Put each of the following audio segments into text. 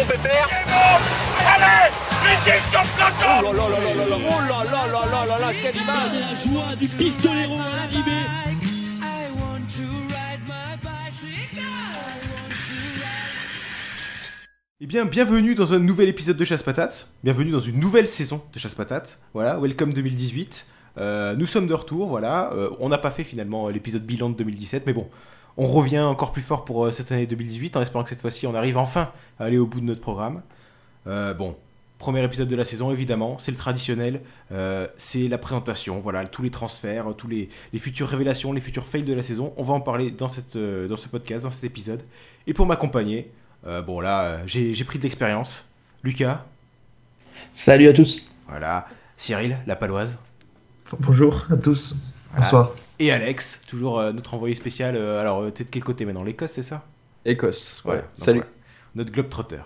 bon, Pépère? Allez, les 10 sur le plateau. Oh là là là là là, oh là là là là là là, quelle image! De la joie du pistolero à l'arrivée. Eh bien, bienvenue dans un nouvel épisode de Chasse Patates. Bienvenue dans une nouvelle saison de Chasse Patates. Voilà, welcome 2018. Nous sommes de retour, voilà. On n'a pas fait finalement l'épisode bilan de 2017, mais bon, on revient encore plus fort pour cette année 2018, en espérant que cette fois-ci on arrive enfin à aller au bout de notre programme. Bon, premier épisode de la saison, évidemment, c'est le traditionnel, c'est la présentation, voilà, tous les transferts, tous les futures révélations, les futurs fails de la saison. On va en parler dans ce podcast, dans cet épisode. Et pour m'accompagner, bon là, j'ai pris de l'expérience. Lucas. Salut à tous. Voilà. Cyril, la paloise. Bonjour à tous. Voilà. Bonsoir. Et Alex, toujours notre envoyé spécial. Alors, t'es de quel côté maintenant? L'Écosse, c'est ça? Écosse, ouais. Donc, Salut. voilà, notre globetrotter.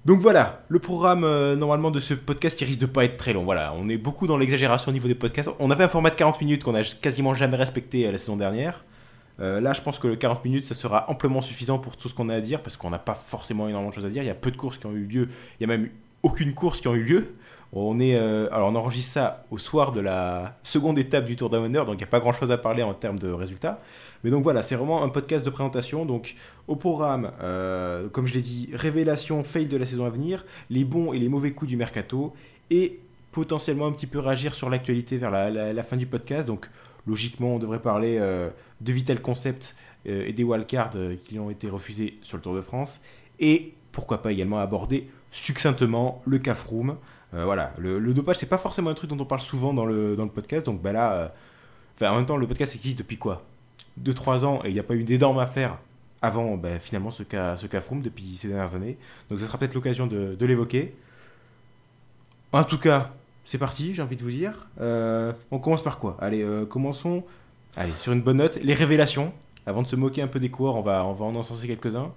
Donc voilà, le programme normalement de ce podcast qui risque de pas être très long. Voilà, on est beaucoup dans l'exagération au niveau des podcasts. On avait un format de 40 minutes qu'on a quasiment jamais respecté la saison dernière. Là, je pense que le 40 minutes, ça sera amplement suffisant pour tout ce qu'on a à dire, parce qu'on n'a pas forcément énormément de choses à dire. Il y a peu de courses qui ont eu lieu. Il y a même aucune course qui ont eu lieu. Alors on enregistre ça au soir de la seconde étape du Tour Down Under, donc il n'y a pas grand chose à parler en termes de résultats. Mais donc voilà, c'est vraiment un podcast de présentation. Donc au programme, comme je l'ai dit, révélation, fail de la saison à venir, les bons et les mauvais coups du mercato, et potentiellement un petit peu réagir sur l'actualité vers la fin du podcast. Donc logiquement, on devrait parler de Vital Concept et des wildcards qui ont été refusés sur le Tour de France. Et pourquoi pas également aborder succinctement le CAF Room. Voilà, le dopage, c'est pas forcément un truc dont on parle souvent dans le podcast. Donc bah là, en même temps, le podcast existe depuis quoi, 2-3 ans, et il n'y a pas eu d'énormes affaires avant finalement ce CAF Room depuis ces dernières années. Donc ce sera peut-être l'occasion de l'évoquer. En tout cas, c'est parti, j'ai envie de vous dire. On commence par quoi? Allez, commençons sur une bonne note. Les révélations. Avant de se moquer un peu des coureurs, on va en encenser quelques-uns.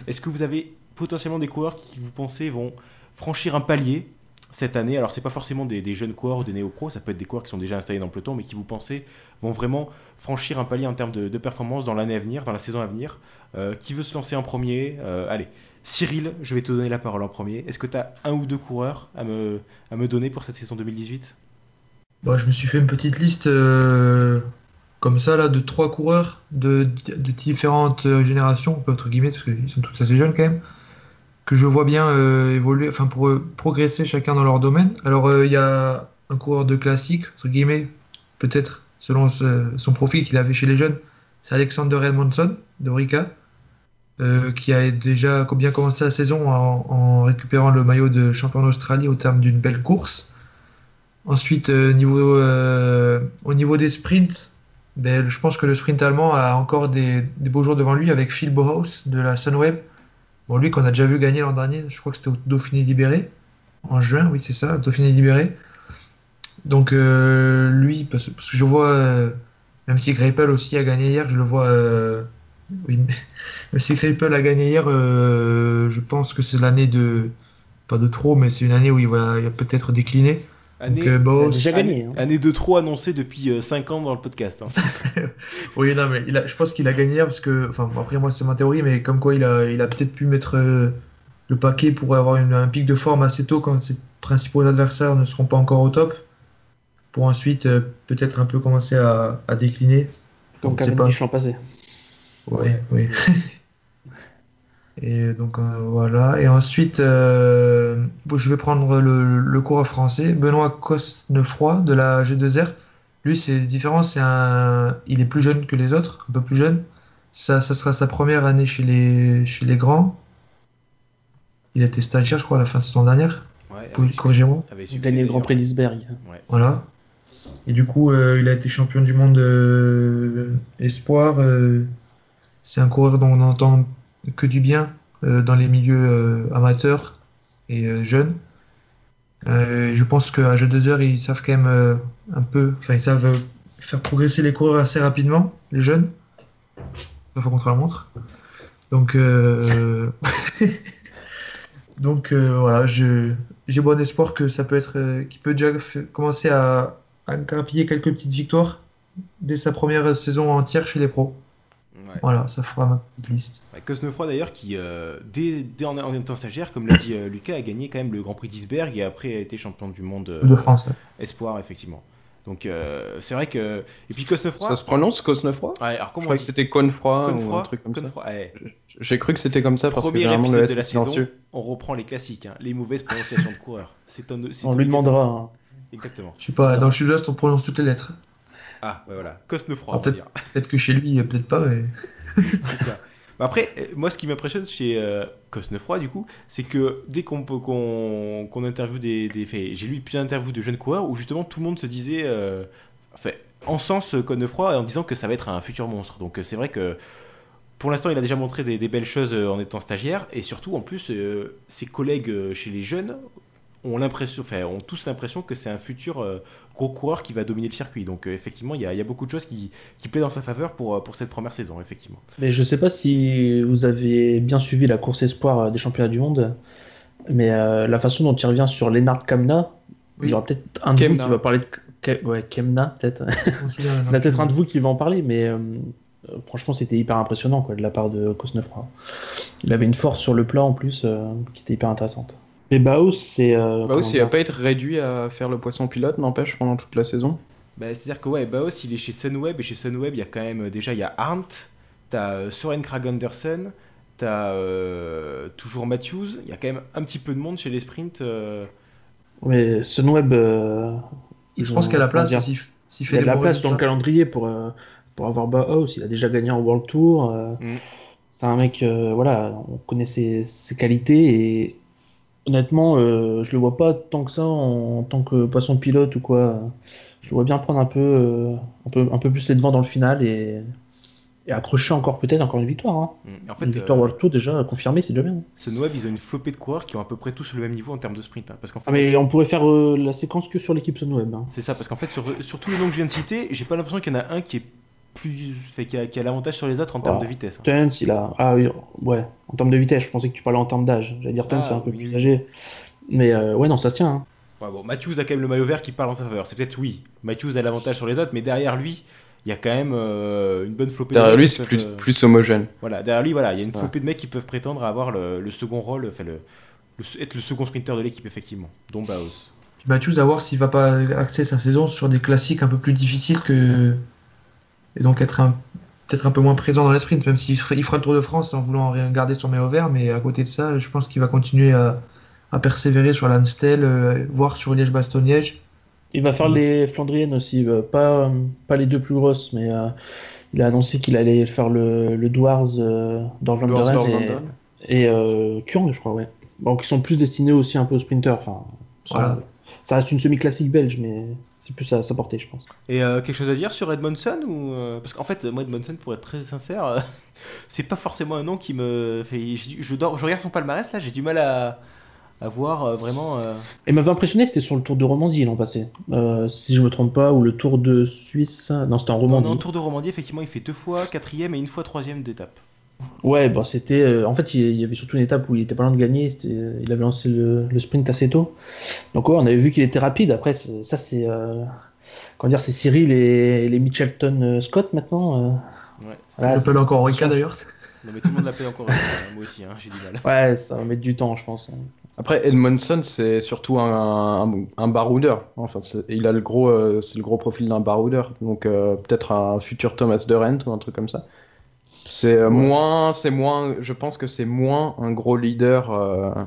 Est-ce que vous avez potentiellement des coureurs qui, vous pensez, vont franchir un palier cette année? Alors, c'est pas forcément des jeunes coureurs ou des néo-pros, ça peut être des coureurs qui sont déjà installés dans le peloton, mais qui, vous pensez, vont vraiment franchir un palier en termes de performance dans l'année à venir, dans la saison à venir. Qui veut se lancer en premier? Allez, Cyril, je vais te donner la parole en premier. Est-ce que tu as un ou deux coureurs à me donner pour cette saison 2018? Bah, je me suis fait une petite liste comme ça là, de 3 coureurs de différentes générations, entre guillemets, parce qu'ils sont tous assez jeunes quand même, que je vois bien évoluer, enfin pour progresser chacun dans leur domaine. Alors il y a un coureur de classique, entre guillemets, peut-être selon son profil qu'il avait chez les jeunes, c'est Alexander Edmondson de Orica, qui a déjà bien commencé la saison en récupérant le maillot de champion d'Australie au terme d'une belle course. Ensuite, au niveau des sprints, je pense que le sprint allemand a encore des beaux jours devant lui avec Phil Bauhaus de la Sunweb. Bon, lui qu'on a déjà vu gagner l'an dernier, je crois que c'était au Dauphiné Libéré, en juin, oui c'est ça, Dauphiné Libéré. Donc lui, parce que je vois, même si Greipel aussi a gagné hier, je le vois, oui, même si Greipel a gagné hier, je pense que c'est l'année pas de trop, mais c'est une année où il va peut-être décliner. Année, Donc, il a déjà gagné. Année de trop annoncée depuis 5 ans dans le podcast. Hein. Oui, non, mais je pense qu'il a gagné hier parce que, enfin, après moi c'est ma théorie, mais comme quoi il a peut-être pu mettre le paquet pour avoir un pic de forme assez tôt quand ses principaux adversaires ne seront pas encore au top, pour ensuite peut-être un peu commencer à décliner. Donc avec les champs passés. Oui, oui. Et donc voilà. Et ensuite, je vais prendre le coureur français, Benoît Cosnefroy de la G2R. Lui, c'est différent, il est plus jeune que les autres, un peu plus jeune. Ça sera sa première année chez les grands. Il était stagiaire, je crois, à la fin de saison dernière. Ouais, corrigez-moi. Il a gagné le Grand Prix d'Isberg. Ouais. Voilà. Et du coup, il a été champion du monde espoir. C'est un coureur dont on entend que du bien dans les milieux amateurs et jeunes. Je pense qu'à G2R, ils savent quand même ils savent faire progresser les coureurs assez rapidement, les jeunes. Ça faut contre la montre. Donc, voilà, j'ai bon espoir que ça peut être, qu'il peut déjà commencer à grappiller quelques petites victoires dès sa première saison entière chez les pros. Ouais. Voilà, ça fera ma petite liste. Ouais, Cosnefroy d'ailleurs qui, dès en étant stagiaire, comme l'a dit Lucas, a gagné quand même le Grand Prix d'Isberg et après a été champion du monde De France. Ouais. espoir, effectivement. Donc c'est vrai que... Et puis Cosnefroy... Ça se prononce Cosnefroy? Ouais, alors Je comment croyais que c'était Confroy ou un truc comme ça. Ouais. J'ai cru que c'était comme ça parce que Premier généralement le épisode S de est la saison, silencieux. on reprend les classiques, hein, les mauvaises prononciations de coureurs. On lui demandera. Hein. Exactement. Je sais pas, dans le sud-ouest, on prononce toutes les lettres. Ah, ouais, voilà. Cosnefroy, Alors, on va dire. Peut-être que chez lui, peut-être pas, mais... C'est ça. Bah après, moi, ce qui m'impressionne chez Cosnefroy, du coup, c'est que dès qu'on interviewe j'ai lu plusieurs interviews de jeunes coureurs où justement tout le monde se disait, encense Cosnefroy en disant que ça va être un futur monstre. Donc c'est vrai que pour l'instant, il a déjà montré des belles choses en étant stagiaire et surtout, en plus, ses collègues chez les jeunes ont tous l'impression que c'est un futur gros coureur qui va dominer le circuit. Donc effectivement, il y a beaucoup de choses qui plaident dans sa faveur pour cette première saison, effectivement. Mais je sais pas si vous avez bien suivi la course espoir des championnats du monde, mais la façon dont il revient sur Lennart Kamna, il y aura peut-être un de vous qui va parler de Kemna, peut-être. Il y en a peut-être un de vous qui va en parler, mais franchement, c'était hyper impressionnant de la part de Cosnefroy. Il avait une force sur le plat en plus qui était hyper intéressante. Et Baos, c'est. Baos, il va pas être réduit à faire le poisson pilote, n'empêche, pendant toute la saison. Bah, c'est-à-dire que Baos, il est chez Sunweb, et chez Sunweb, il y a quand même déjà, il y a Arndt, t'as Søren Kragh Andersen, t'as toujours Matthews, il y a quand même un petit peu de monde chez les sprints. Mais Sunweb, je pense qu'il y a la place, s'il fait il y a des la bons place résultats. dans le calendrier pour avoir Baos. Il a déjà gagné en World Tour. C'est un mec, on connaît ses qualités et honnêtement, je le vois pas tant que ça en tant que poisson pilote ou quoi. Je le vois bien prendre un peu plus les devants dans le final et accrocher encore une victoire. Hein. En fait, une victoire World Tour déjà confirmée, c'est déjà bien. Sunweb, ils ont une flopée de coureurs qui ont à peu près tous le même niveau en termes de sprint. Hein, parce qu'en fait, mais on pourrait faire la séquence que sur l'équipe Sunweb. Hein. C'est ça, parce qu'en fait, sur tous les noms que je viens de citer, j'ai pas l'impression qu'il y en a un qui est qui a l'avantage sur les autres en termes de vitesse. Hein. Tuns, il a. Ah oui, ouais. En termes de vitesse, je pensais que tu parlais en termes d'âge. J'allais dire Tuns, c'est un peu plus âgé. Mais ouais, non, ça se tient. Hein. Ouais, bon, Matthews a quand même le maillot vert qui parle en sa faveur. C'est peut-être Matthews a l'avantage sur les autres, mais derrière lui, il y a quand même une bonne flopée de mecs. Derrière lui, c'est plus homogène. Voilà, derrière lui, il y a une flopée de mecs qui peuvent prétendre à avoir le second rôle, être le second sprinter de l'équipe, effectivement, dont Baos. Matthews, à voir s'il va pas axer sa saison sur des classiques un peu plus difficiles et donc être peut-être un peu moins présent dans les sprints, même s'il fera le Tour de France en voulant garder son maillot vert, mais à côté de ça, je pense qu'il va continuer à persévérer sur l'Amstel, voire sur Liège-Bastogne-Liège. Il va faire les Flandriennes aussi, pas les deux plus grosses, mais il a annoncé qu'il allait faire le Dwars d'Orvlanderen et Kurng, je crois, ouais. Donc ils sont plus destinés aussi un peu aux sprinters, voilà. Ça reste une semi-classique belge, mais c'est plus à sa portée, je pense. Et quelque chose à dire sur Edmondson parce qu'en fait, moi, Edmondson, pour être très sincère, c'est pas forcément un nom qui me fait. Je regarde son palmarès là, j'ai du mal à voir vraiment. Il m'avait impressionné, c'était sur le Tour de Romandie l'an passé, si je me trompe pas, ou le Tour de Suisse. Non, c'était en Romandie. Non, Tour de Romandie, effectivement, il fait 2 fois 4ème et 1 fois 3ème d'étape. Ouais, c'était. En fait, il y avait surtout une étape où il était pas loin de gagner. Il avait lancé le sprint assez tôt. Donc, ouais, on avait vu qu'il était rapide. Après, c'est Cyril et les Mitchelton Scott maintenant. Ouais, je l'appelle encore Rika d'ailleurs. Non, mais tout le monde l'appelle encore Rika. Moi aussi, j'ai du mal. Ouais, ça va mettre du temps, je pense. Après, Edmondson, c'est surtout un baroudeur. Enfin, il a c'est le gros profil d'un baroudeur. Donc, peut-être un futur Thomas de Rent ou un truc comme ça. Je pense que c'est moins un gros leader.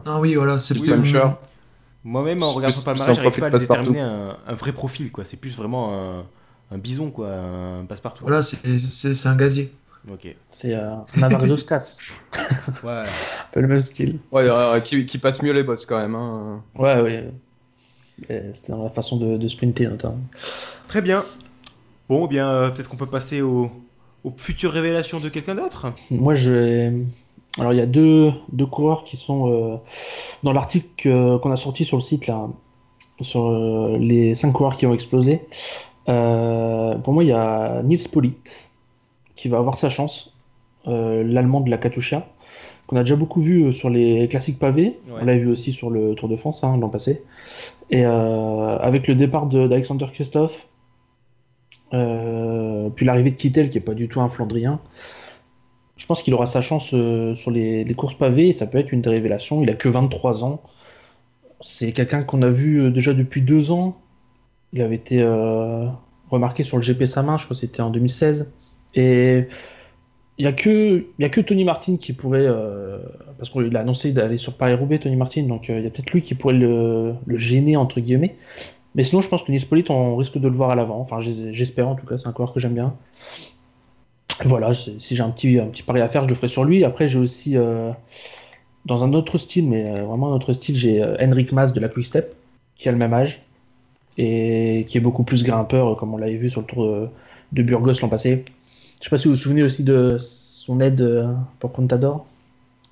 Ah oui, voilà, c'est plus puncher. Moi-même, en regardant pas mal, j'arrive pas à déterminer un vrai profil, quoi. C'est plus vraiment un bison, quoi, un passe-partout. Voilà, c'est un gazier. Ok. C'est un Avardoscas. Ouais. Un peu le même style. Ouais, qui passe mieux les bosses quand même. Hein. Ouais. C'était dans la façon de sprinter, notamment. Très bien. Bon, eh bien, peut-être qu'on peut passer aux futures révélations de quelqu'un d'autre. Moi, alors, il y a deux coureurs qui sont dans l'article qu'on a sorti sur le site, là, sur les 5 coureurs qui ont explosé. Pour moi, il y a Nils Politt, qui va avoir sa chance, l'Allemand de la Katusha, qu'on a déjà beaucoup vu sur les classiques pavés. Ouais. On l'a vu aussi sur le Tour de France l'an passé. Et avec le départ d'Alexander Kristoff, puis l'arrivée de Kittel, qui n'est pas du tout un Flandrien, je pense qu'il aura sa chance sur les courses pavées et ça peut être une des révélations. Il a que 23 ans. C'est quelqu'un qu'on a vu déjà depuis 2 ans. Il avait été remarqué sur le GP Samin, je crois que c'était en 2016. Et il y a que Tony Martin qui pourrait, parce qu'il a annoncé d'aller sur Paris-Roubaix, Tony Martin, donc il y a peut-être lui qui pourrait le gêner, entre guillemets. Mais sinon, je pense que Nils Politt, on risque de le voir à l'avant. Enfin, j'espère en tout cas, c'est un coureur que j'aime bien. Voilà, si j'ai un petit pari à faire, je le ferai sur lui. Après, j'ai aussi, dans un autre style, mais vraiment un autre style, j'ai Henrik Mas de la Quick Step, qui a le même âge, et qui est beaucoup plus grimpeur, comme on l'avait vu sur le Tour de Burgos l'an passé. Je sais pas si vous vous souvenez aussi de son aide pour Contador.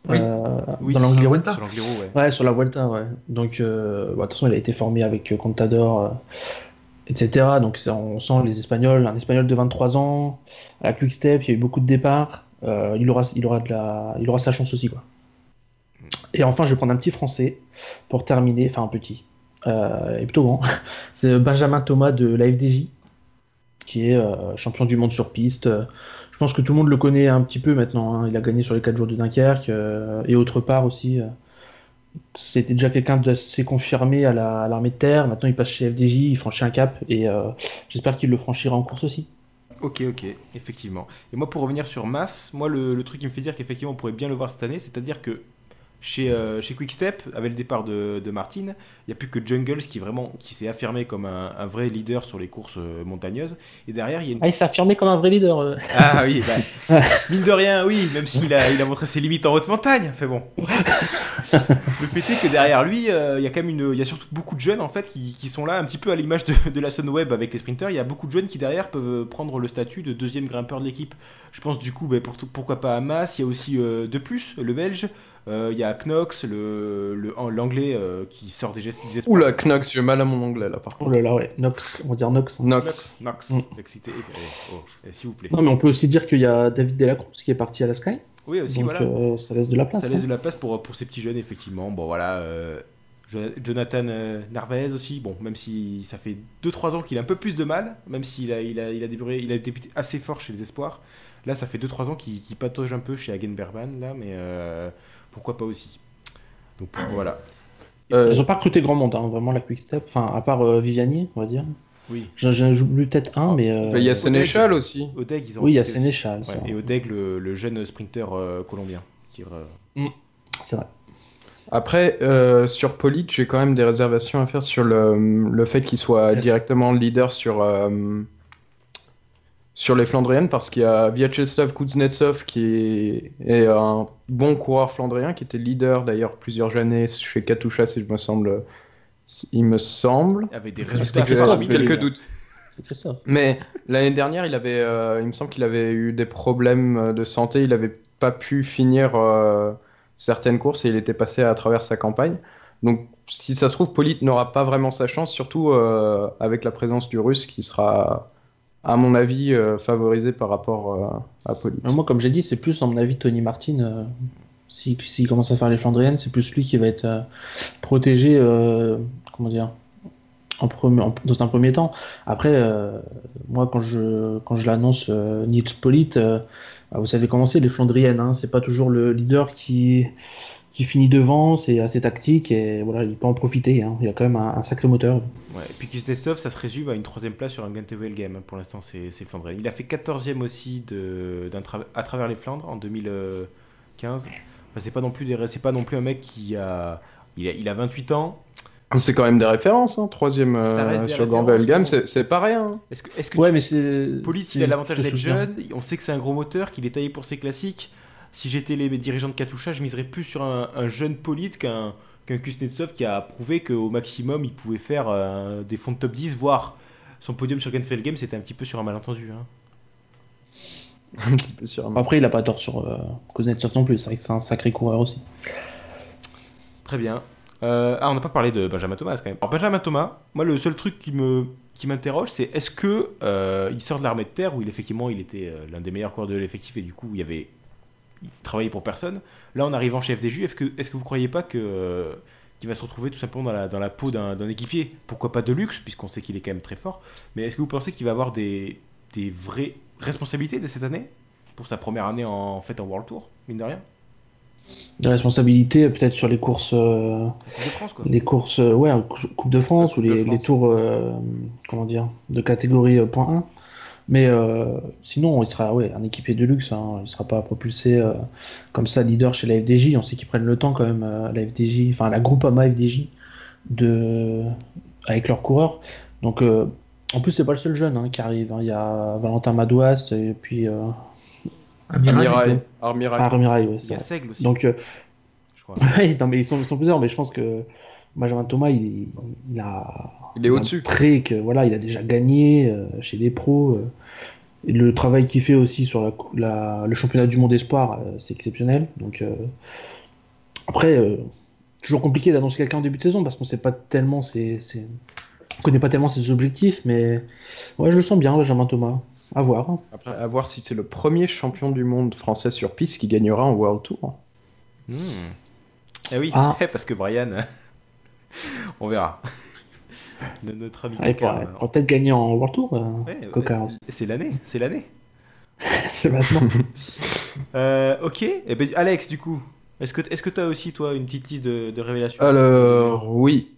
Oui. Dans l'Angliru. Sur l'Angliru, ouais. Ouais, sur la Vuelta, ouais. Donc, de toute façon, il a été formé avec Contador, etc. Donc, on sent les Espagnols, un Espagnol de 23 ans, à la Quick Step, il y a eu beaucoup de départs. Il aura sa chance aussi, quoi. Et enfin, je vais prendre un petit Français pour terminer, enfin un petit, et plutôt grand. C'est Benjamin Thomas de la FDJ, qui est champion du monde sur piste. Je pense que tout le monde le connaît un petit peu maintenant, hein. Il a gagné sur les 4 jours de Dunkerque et autre part aussi. C'était déjà quelqu'un d'assez confirmé à l'armée de terre. Maintenant, il passe chez FDJ, il franchit un cap et j'espère qu'il le franchira en course aussi. Ok, effectivement. Et moi, pour revenir sur Mas, moi, le truc qui me fait dire qu'effectivement, on pourrait bien le voir cette année, c'est-à-dire que chez Quick-Step, avec le départ de Martin, il n'y a plus que Jungles qui s'est affirmé comme un vrai leader sur les courses montagneuses. Et derrière, il y a une... Ah, il s'est affirmé comme un vrai leader. Ah oui, mine de rien, oui, même s'il a montré ses limites en haute montagne. Enfin bon, bref. Le fait est que derrière lui, il y a quand même il y a surtout beaucoup de jeunes en fait qui sont là, un petit peu à l'image de la Sunweb avec les sprinters. Il y a beaucoup de jeunes qui derrière peuvent prendre le statut de deuxième grimpeur de l'équipe. Je pense du coup, pourquoi pas à Mas. Il y a aussi de plus le Belge. Il y a Knox, l'anglais qui sort des espoirs. Oula, Knox, j'ai mal à mon anglais là par contre. Oh là là, ouais, Nox, on va dire Nox. Nox. Excité. S'il vous plaît. Non, mais on peut aussi dire qu'il y a David Delacruz qui est parti à la Sky. Oui, aussi, donc, voilà. ça laisse de la place. Ça laisse de la place pour ces petits jeunes, effectivement. Bon, voilà. Jonathan Narvaez aussi. Bon, même si ça fait 2-3 ans qu'il a un peu plus de mal, même s'il a débuté assez fort chez les espoirs. Là, ça fait 2-3 ans qu'il patauge un peu chez Hagen Berman, là, mais pourquoi pas aussi. Donc voilà. Ils ont pas recruté grand monde, hein, vraiment la Quick Step. Enfin, à part Viviani, on va dire. Oui. J'en oublié peut-être un, mais. Il y a Sénéchal aussi. Odeg, ils ont oui, il y a recruté Sénéchal. aussi. Ouais, et Odeg, le jeune sprinter colombien. C'est vrai. Après, sur Politt, j'ai quand même des réservations à faire sur le fait qu'il soit directement leader sur les Flandriennes, parce qu'il y a Vyacheslav Kuznetsov qui est un bon coureur flandrien, qui était leader d'ailleurs plusieurs années chez Katusha, il me semble. Avec des résultats. J'ai mis quelques doutes. C'est Mais l'année dernière, il me semble qu'il avait eu des problèmes de santé, il n'avait pas pu finir certaines courses et il était passé à travers sa campagne. Donc, si ça se trouve, Politt n'aura pas vraiment sa chance, surtout avec la présence du Russe qui sera, à mon avis, favorisé par rapport à Politt. Moi, comme j'ai dit, c'est plus, à mon avis, Tony Martin. S'il commence à faire les Flandriennes, c'est plus lui qui va être protégé, comment dire, dans un premier temps. Après, moi, quand je l'annonce, Nils Politt, vous savez comment c'est, les Flandriennes, hein, c'est pas toujours le leader qui finit devant, c'est assez tactique et voilà, il peut en profiter, hein. Il a quand même un sacré moteur. Ouais, et puis Kuznetsov, ça se résume à une 3ème place sur un GTV Game, hein. Pour l'instant, c'est Flandre. Il a fait 14ème aussi à travers les Flandres en 2015. Enfin, c'est pas non plus un mec qui a 28 ans. C'est quand même des références, hein. 3ème sur Grand Game, c'est pas rien. Est-ce que ouais, mais c'est Politt, il a l'avantage d'être jeune, on sait que c'est un gros moteur, qu'il est taillé pour ses classiques. Si j'étais les dirigeants de Katusha, je miserais plus sur un jeune Politt qu'un Kuznetsov qui a prouvé qu'au maximum il pouvait faire des fonds de top 10, voire son podium sur Genfeld Game, c'était un petit peu sur un malentendu, hein. Un petit peu sur un... Après, il a pas tort sur Kuznetsov non plus, c'est vrai que c'est un sacré coureur aussi. Très bien. On n'a pas parlé de Benjamin Thomas quand même. Alors Benjamin Thomas, moi le seul truc qui m'interroge, c'est est-ce que il sort de l'armée de terre où il était l'un des meilleurs coureurs de l'effectif et du coup il travaillait pour personne. Là, en arrivant chez FDJ, est-ce que vous croyez pas qu'il va se retrouver tout simplement dans la peau d'un équipier, pourquoi pas de luxe, puisqu'on sait qu'il est quand même très fort, mais est-ce que vous pensez qu'il va avoir des vraies responsabilités dès cette année ? pour sa première année en World Tour, mine de rien. Des responsabilités peut-être sur les courses, Coupe de France, quoi. les courses, ouais, Coupe de France Coupe ou de les France. tours, comment dire, de catégorie point 1. Mais sinon, il sera un équipier de luxe. Hein. Il ne sera pas propulsé comme ça leader chez la FDJ. On sait qu'ils prennent le temps quand même, la FDJ, enfin la Groupama FDJ, avec leurs coureurs. Donc, en plus, c'est pas le seul jeune qui arrive. Hein. Il y a Valentin Madouas et puis Amiral. Armirail. Armirail. Ouais, Il c'est y a vrai. Seigle aussi, Donc, je crois. ouais, non, mais ils sont plusieurs. Mais je pense que Benjamin Thomas, il a. Il est au-dessus. Près que voilà, il a déjà gagné chez les pros. Et le travail qu'il fait aussi sur le championnat du monde espoir, c'est exceptionnel. Donc après, toujours compliqué d'annoncer quelqu'un en début de saison parce qu'on sait pas tellement on connaît pas tellement ses objectifs, mais ouais, je le sens bien, Benjamin Thomas. À voir. Hein. Après, à voir si c'est le premier champion du monde français sur piste qui gagnera en World Tour. Eh oui, Ah. parce que Brian, on verra. Notre ami Ah, il Coca, pourra peut-être gagner en World Tour, ouais, Coca. ouais, c'est l'année. C'est maintenant. Ok, eh ben, Alex, du coup, est-ce que tu as aussi, toi, une petite liste de révélations? Alors, oui.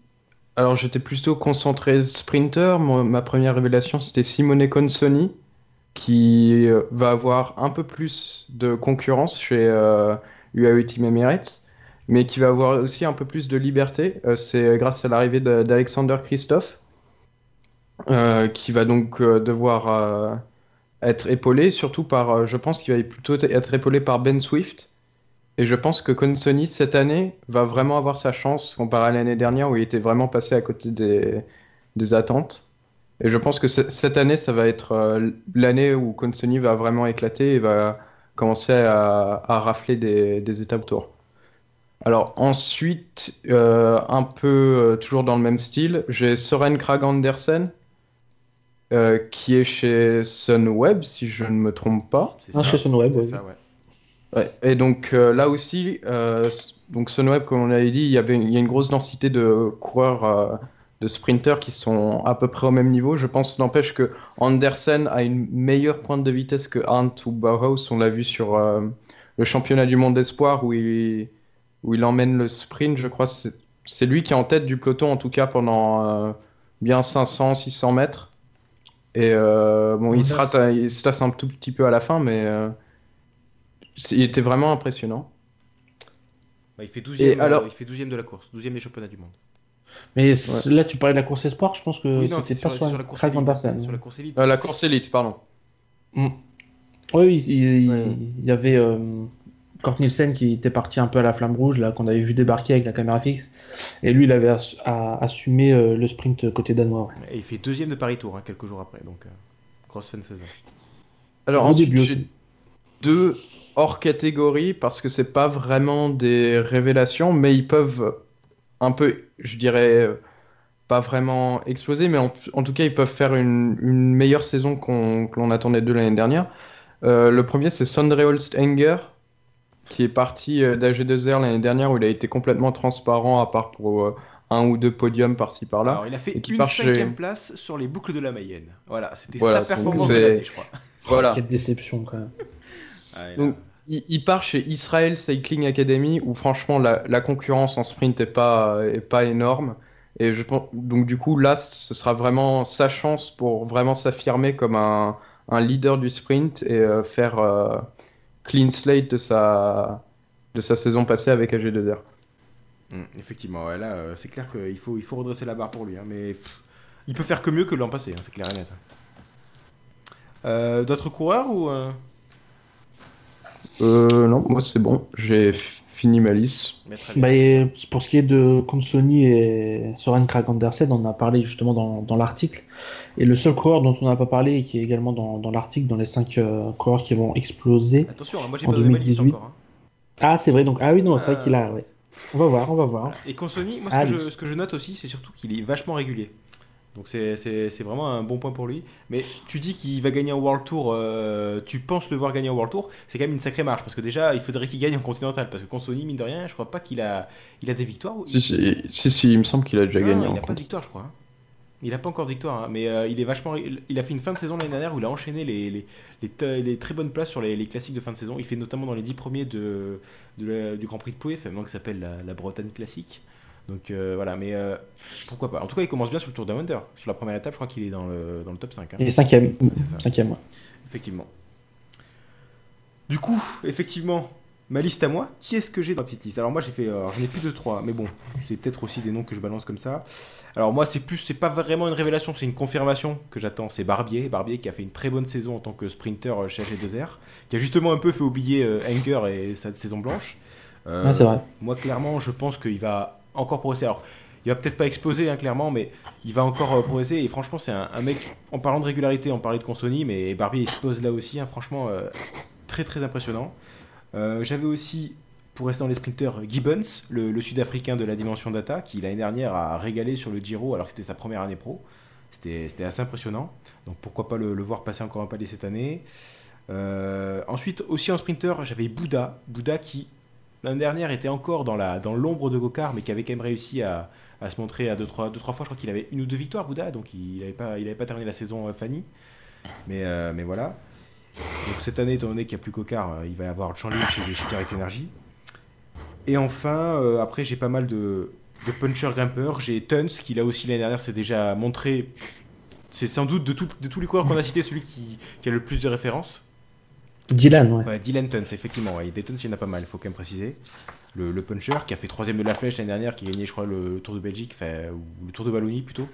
Alors, j'étais plutôt concentré sprinter. Ma première révélation, c'était Simone Consoni, qui va avoir un peu plus de concurrence chez UAE Team Emirates, mais qui va avoir aussi un peu plus de liberté. C'est grâce à l'arrivée d'Alexander Christophe, qui va donc devoir être épaulé, surtout par, je pense qu'il va plutôt être épaulé par Ben Swift. Et je pense que Consoni, cette année, va vraiment avoir sa chance comparé à l'année dernière où il était vraiment passé à côté des attentes. Et je pense que cette année, ça va être l'année où Consoni va vraiment éclater et va commencer à rafler des étapes autour. Alors ensuite, un peu toujours dans le même style, j'ai Søren Kragh Andersen, qui est chez Sunweb, si je ne me trompe pas. C'est Ah, ça, chez Sunweb, c'est ouais. ça, ouais. Ouais. Et donc là aussi, donc Sunweb, comme on l'avait dit, il y a une grosse densité de coureurs, de sprinters qui sont à peu près au même niveau. Je pense, n'empêche que Andersen a une meilleure pointe de vitesse que Arndt ou Bauhaus. On l'a vu sur le championnat du monde d'espoir où il emmène le sprint. Je crois que c'est lui qui est en tête du peloton, en tout cas pendant bien 500-600 mètres. Et bon, il se tasse un tout petit peu à la fin, mais il était vraiment impressionnant. Bah, il fait 12e, alors- il fait 12e de la course, 12e des championnats du monde. Mais là, tu parlais de la course espoir, je pense que Oui, non, c'est c'était pas sur la course Kragh élite. Andersen. Sur la course élite. La course élite, pardon. Oui, Ouais. il y avait Kort Nielsen qui était parti un peu à la flamme rouge, là, qu'on avait vu débarquer avec la caméra fixe. Et lui, il avait assumé le sprint côté danois. Ouais. Et il fait 2e de Paris-Tour, hein, quelques jours après, donc grosse fin de saison. Alors Au ensuite, début j'ai aussi. 2 hors catégorie parce que c'est pas vraiment des révélations, mais ils peuvent un peu, je dirais, pas vraiment exploser, mais en tout cas, ils peuvent faire une meilleure saison que l'on attendait d'eux l'année dernière. Le premier, c'est Sondre Holstenger, qui est parti d'AG2R l'année dernière où il a été complètement transparent, à part pour un ou deux podiums par-ci par-là. Alors, il a fait Et qui une part 5e chez- place sur les boucles de la Mayenne. Voilà, c'était Voilà, sa performance donc de c'est- l'année, je crois. Voilà. Quelle déception, quand même. Ah, et là, Donc, il part chez Israel Cycling Academy où franchement la concurrence en sprint est pas énorme. Et je pense, donc du coup là ce sera vraiment sa chance pour vraiment s'affirmer comme un leader du sprint et faire clean slate de sa saison passée avec AG2R. effectivement, ouais, là, c'est clair qu'il faut redresser la barre pour lui. Hein, mais il peut faire que mieux que l'an passé, hein, c'est clair et net. D'autres coureurs ou Non, moi c'est bon, j'ai fini ma liste. Mais très bien. Bah, et pour ce qui est de Consoni et Søren Kragh Andersen, on en a parlé justement dans l'article. Et le seul coureur dont on n'a pas parlé et qui est également dans l'article, dans les 5 coureurs qui vont exploser. Attention, hein, moi j'ai En pas donné ma liste 2018. encore. Hein. Ah, c'est vrai, donc. Ah oui, non, c'est vrai qu'il a. Ouais. On va voir. Voilà. Et Consoni, moi Allez. ce que je note aussi, c'est surtout qu'il est vachement régulier. Donc c'est vraiment un bon point pour lui. Mais tu dis qu'il va gagner en World Tour, tu penses le voir gagner en World Tour, c'est quand même une sacrée marche. Parce que déjà, il faudrait qu'il gagne en Continental. Parce que Consoni, mine de rien, je crois pas qu'il a des victoires. Si, il me semble qu'il a déjà Non, gagné il en n'a pas de compte. victoire, je crois. Hein. Il n'a pas encore de victoire, hein, mais il est vachement. Il a fait une fin de saison l'année dernière où il a enchaîné les très bonnes places sur les classiques de fin de saison. Il fait notamment dans les 10 premiers du Grand Prix de Pouet, qui s'appelle la Bretagne Classique. Donc voilà, mais pourquoi pas. En tout cas, il commence bien sur le Tour Down Under. Sur la première étape, je crois qu'il est dans le top 5. Hein. Il est 5ème. C'est ça. 5ème, ouais. Effectivement. Du coup, effectivement, ma liste à moi, qui est-ce que j'ai dans la petite liste? Alors moi, j'en ai plus de 3, mais bon, c'est peut-être aussi des noms que je balance comme ça. Alors moi, c'est pas vraiment une révélation, c'est une confirmation que j'attends. C'est Barbier qui a fait une très bonne saison en tant que sprinter chez AG2R, qui a justement un peu fait oublier Enger et sa saison blanche. C'est vrai. Moi, clairement, je pense qu'il va encore progresser. Alors, il va peut-être pas exploser, hein, clairement, mais il va encore progresser. Et franchement, c'est un mec, en parlant de régularité, on parlait de Consoni, mais Barbier explose là aussi, hein, franchement, très très impressionnant. J'avais aussi, pour rester dans les sprinters, Gibbons, le sud-africain de la dimension data, qui l'année dernière a régalé sur le Giro alors que c'était sa première année pro. C'était assez impressionnant. Donc pourquoi pas le voir passer encore un palier cette année. Ensuite, aussi en sprinter, j'avais Bouda qui l'année dernière était encore dans l'ombre de Gokar, mais qui avait quand même réussi à se montrer à deux, trois fois. Je crois qu'il avait 1 ou 2 victoires, Bouda, donc il avait pas terminé la saison Fanny. Mais voilà. Donc cette année, étant donné qu'il n'y a plus Gokar, il va y avoir le champ libre chez Direct Energy. Et enfin, après, j'ai pas mal de punchers grimpeurs. J'ai Tuns, qui là aussi l'année dernière s'est déjà montré. C'est sans doute de tous les coureurs qu'on a cités, celui qui a le plus de références. Dylan, ouais. Ouais, Dylan Tuns, effectivement. Ouais. Des Tuns, il y en a pas mal, il faut quand même préciser. Le puncher qui a fait 3ème de la flèche l'année dernière, qui a gagné, je crois, le Tour de Belgique, ou le Tour de Wallonie plutôt.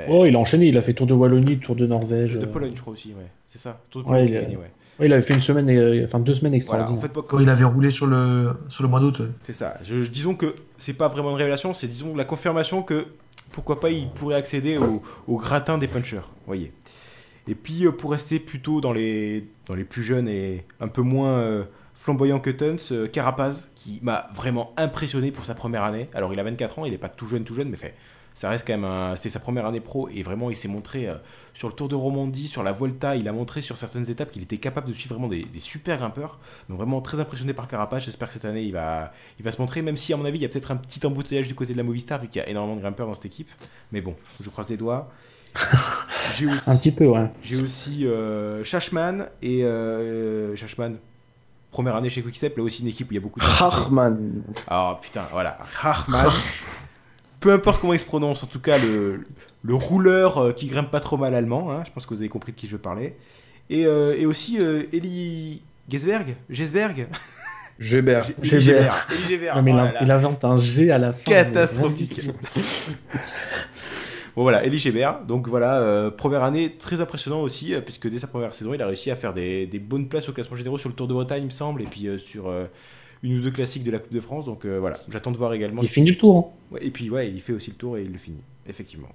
Oh, il a enchaîné, il a fait Tour de Wallonie, Tour de Norvège. De Pologne, je crois aussi, ouais. C'est ça. Tour de Pologne, il a gagné, ouais. Ouais, il avait fait 2 semaines extraordinaires. Voilà, en fait, Quand il avait roulé sur le mois d'août. C'est ça. Disons que c'est pas vraiment une révélation, c'est disons la confirmation que pourquoi pas il pourrait accéder au gratin des punchers, voyez. Et puis pour rester plutôt dans les plus jeunes et un peu moins flamboyant que Tuns, Carapaz, qui m'a vraiment impressionné pour sa première année. Alors il a 24 ans, il n'est pas tout jeune, mais ça reste quand même c'était sa première année pro et vraiment il s'est montré sur le Tour de Romandie, sur la Volta, il a montré sur certaines étapes qu'il était capable de suivre vraiment des super grimpeurs. Donc vraiment très impressionné par Carapaz. J'espère que cette année il va se montrer, même si à mon avis il y a peut-être un petit embouteillage du côté de la Movistar vu qu'il y a énormément de grimpeurs dans cette équipe. Mais bon, je croise les doigts. J'ai aussi, un petit peu, ouais. J'ai aussi Shashman et Shashman. Première année chez Quickstep, là aussi une équipe où il y a beaucoup de... Harman. Ah putain, voilà, Harman. Peu importe comment il se prononce, en tout cas le rouleur qui grimpe pas trop mal allemand, hein, je pense que vous avez compris de qui je veux parler. Et aussi Eli Gesberg. Gébert. Eli Gébert. Non, mais il invente un G à la fin. Catastrophique. Bon voilà, Eli Gébert, donc voilà, première année très impressionnant aussi, puisque dès sa première saison, il a réussi à faire des bonnes places au classement généraux sur le Tour de Bretagne, il me semble, et puis sur 1 ou 2 classiques de la Coupe de France, donc voilà, j'attends de voir également. Il finit le tour. Hein. Ouais, et puis ouais, il fait aussi le tour et il le finit, effectivement.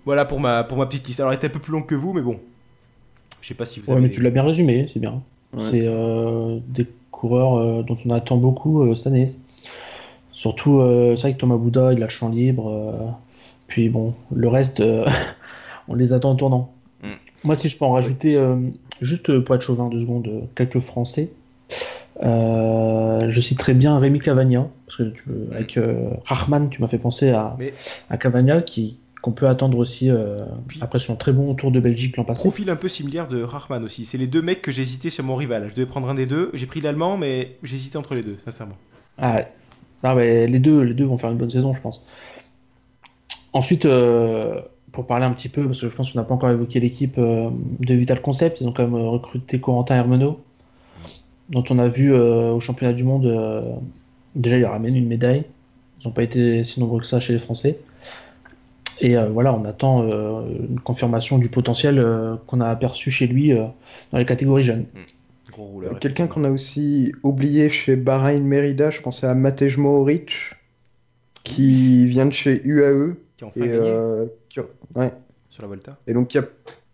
Voilà pour ma petite liste. Alors elle était un peu plus longue que vous, mais bon, je sais pas si vous avez... Ouais, mais tu l'as bien résumé, c'est bien. Ouais. C'est des coureurs dont on attend beaucoup cette année. Surtout, c'est vrai que Thomas Bouda, il a le champ libre... Puis bon, le reste, on les attend en tournant. Moi, si je peux en rajouter, juste pour être chauvin 2 secondes, quelques Français. Je citerai bien Rémi Cavagna, parce que avec Rahman, tu m'as fait penser à Cavagna, qu'on peut attendre aussi après son très bon Tour de Belgique l'an passé. Profil un peu similaire de Rahman aussi. C'est les 2 mecs que j'ai hésité sur mon rival. Je devais prendre un des 2. J'ai pris l'allemand, mais j'ai hésité entre les 2, sincèrement. Ah ouais. Ah ouais, les deux vont faire une bonne saison, je pense. Ensuite, pour parler un petit peu, parce que je pense qu'on n'a pas encore évoqué l'équipe de Vital Concept, ils ont quand même recruté Corentin Hermenot, dont on a vu au championnat du monde, déjà il a ramené une médaille, ils n'ont pas été si nombreux que ça chez les Français. Et voilà, on attend une confirmation du potentiel qu'on a aperçu chez lui dans les catégories jeunes. Gros rouleur, quelqu'un qu'on a aussi oublié chez Bahrain Merida, je pensais à Matej Mohoric, qui vient de chez UAE. Qui ont enfin gagné ouais. Sur la Volta. Et donc il y a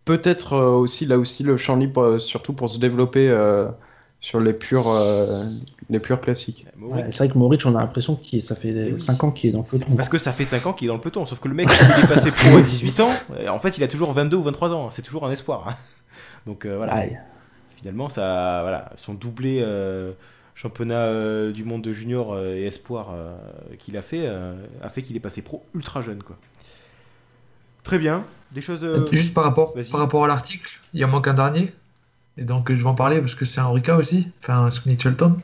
peut-être aussi le champ libre surtout pour se développer sur les purs classiques. Ouais, c'est vrai que Mohoric, on a l'impression que ça fait 5 ans qu'il est dans le peloton. Parce que ça fait 5 ans qu'il est dans le peloton, sauf que le mec il est passé pro à 18 ans, en fait il a toujours 22 ou 23 ans, c'est toujours un espoir. Hein. Donc voilà. Aïe. Finalement ça, voilà, son doublé championnat du monde de junior et espoir qu'il a fait qu'il est passé pro ultra jeune, quoi. Très bien. Des choses. Juste Vas-y. par rapport à l'article, il en manque un dernier. Et donc, je vais en parler parce que c'est un Orica aussi. Enfin, un Smith Shelton.